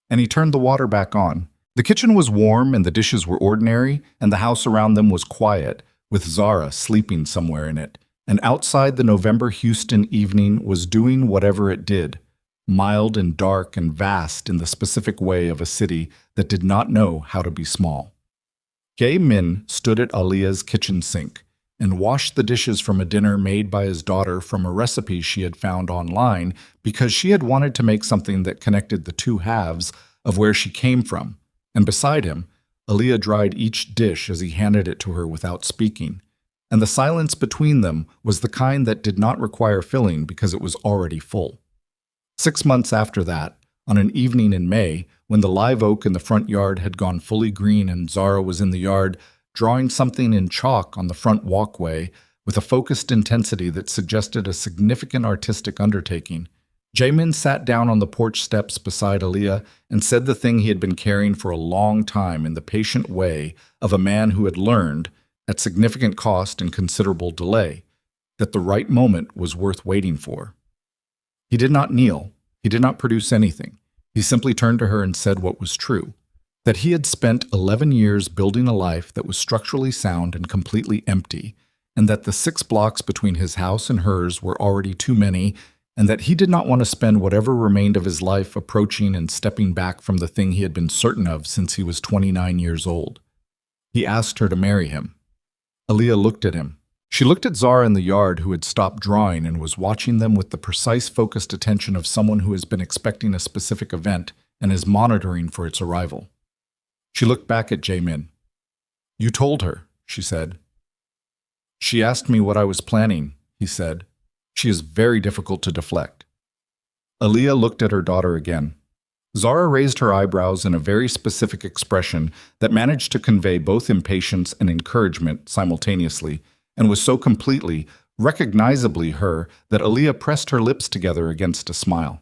And he turned the water back on. The kitchen was warm and the dishes were ordinary, and the house around them was quiet, with Zara sleeping somewhere in it. And outside, the November Houston evening was doing whatever it did, mild and dark and vast in the specific way of a city that did not know how to be small. Jae-min stood at Aaliyah's kitchen sink and washed the dishes from a dinner made by his daughter from a recipe she had found online because she had wanted to make something that connected the two halves of where she came from. And beside him, Aaliyah dried each dish as he handed it to her without speaking. And the silence between them was the kind that did not require filling because it was already full. 6 months after that, on an evening in May, when the live oak in the front yard had gone fully green and Zara was in the yard, drawing something in chalk on the front walkway with a focused intensity that suggested a significant artistic undertaking, Jaemin sat down on the porch steps beside Aaliyah and said the thing he had been carrying for a long time in the patient way of a man who had learned, at significant cost and considerable delay, that the right moment was worth waiting for. He did not kneel. He did not produce anything. He simply turned to her and said what was true, that he had spent 11 years building a life that was structurally sound and completely empty, and that the 6 blocks between his house and hers were already too many, and that he did not want to spend whatever remained of his life approaching and stepping back from the thing he had been certain of since he was 29 years old. He asked her to marry him. Aaliyah looked at him. She looked at Zara in the yard, who had stopped drawing and was watching them with the precise, focused attention of someone who has been expecting a specific event and is monitoring for its arrival. She looked back at Jaemin. "You told her," she said. "She asked me what I was planning," he said. "She is very difficult to deflect." Aaliyah looked at her daughter again. Zara raised her eyebrows in a very specific expression that managed to convey both impatience and encouragement simultaneously, and was so completely, recognizably her that Aaliyah pressed her lips together against a smile.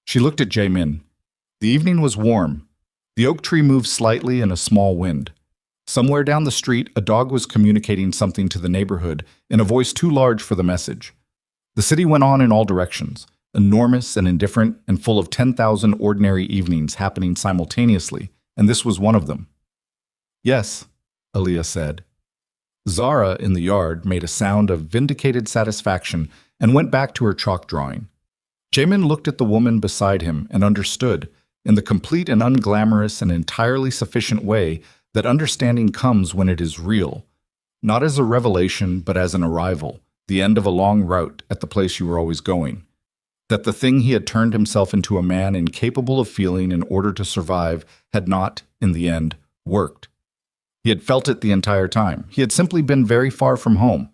She looked at Jaemin. The evening was warm. The oak tree moved slightly in a small wind. Somewhere down the street, a dog was communicating something to the neighborhood in a voice too large for the message. The city went on in all directions, enormous and indifferent and full of 10,000 ordinary evenings happening simultaneously, and this was one of them. Yes, Aaliyah said. Zara, in the yard, made a sound of vindicated satisfaction and went back to her chalk drawing. Jamin looked at the woman beside him and understood, in the complete and unglamorous and entirely sufficient way that understanding comes when it is real, not as a revelation but as an arrival, the end of a long route at the place you were always going. That the thing he had turned himself into a man incapable of feeling in order to survive had not, in the end, worked. He had felt it the entire time. He had simply been very far from home,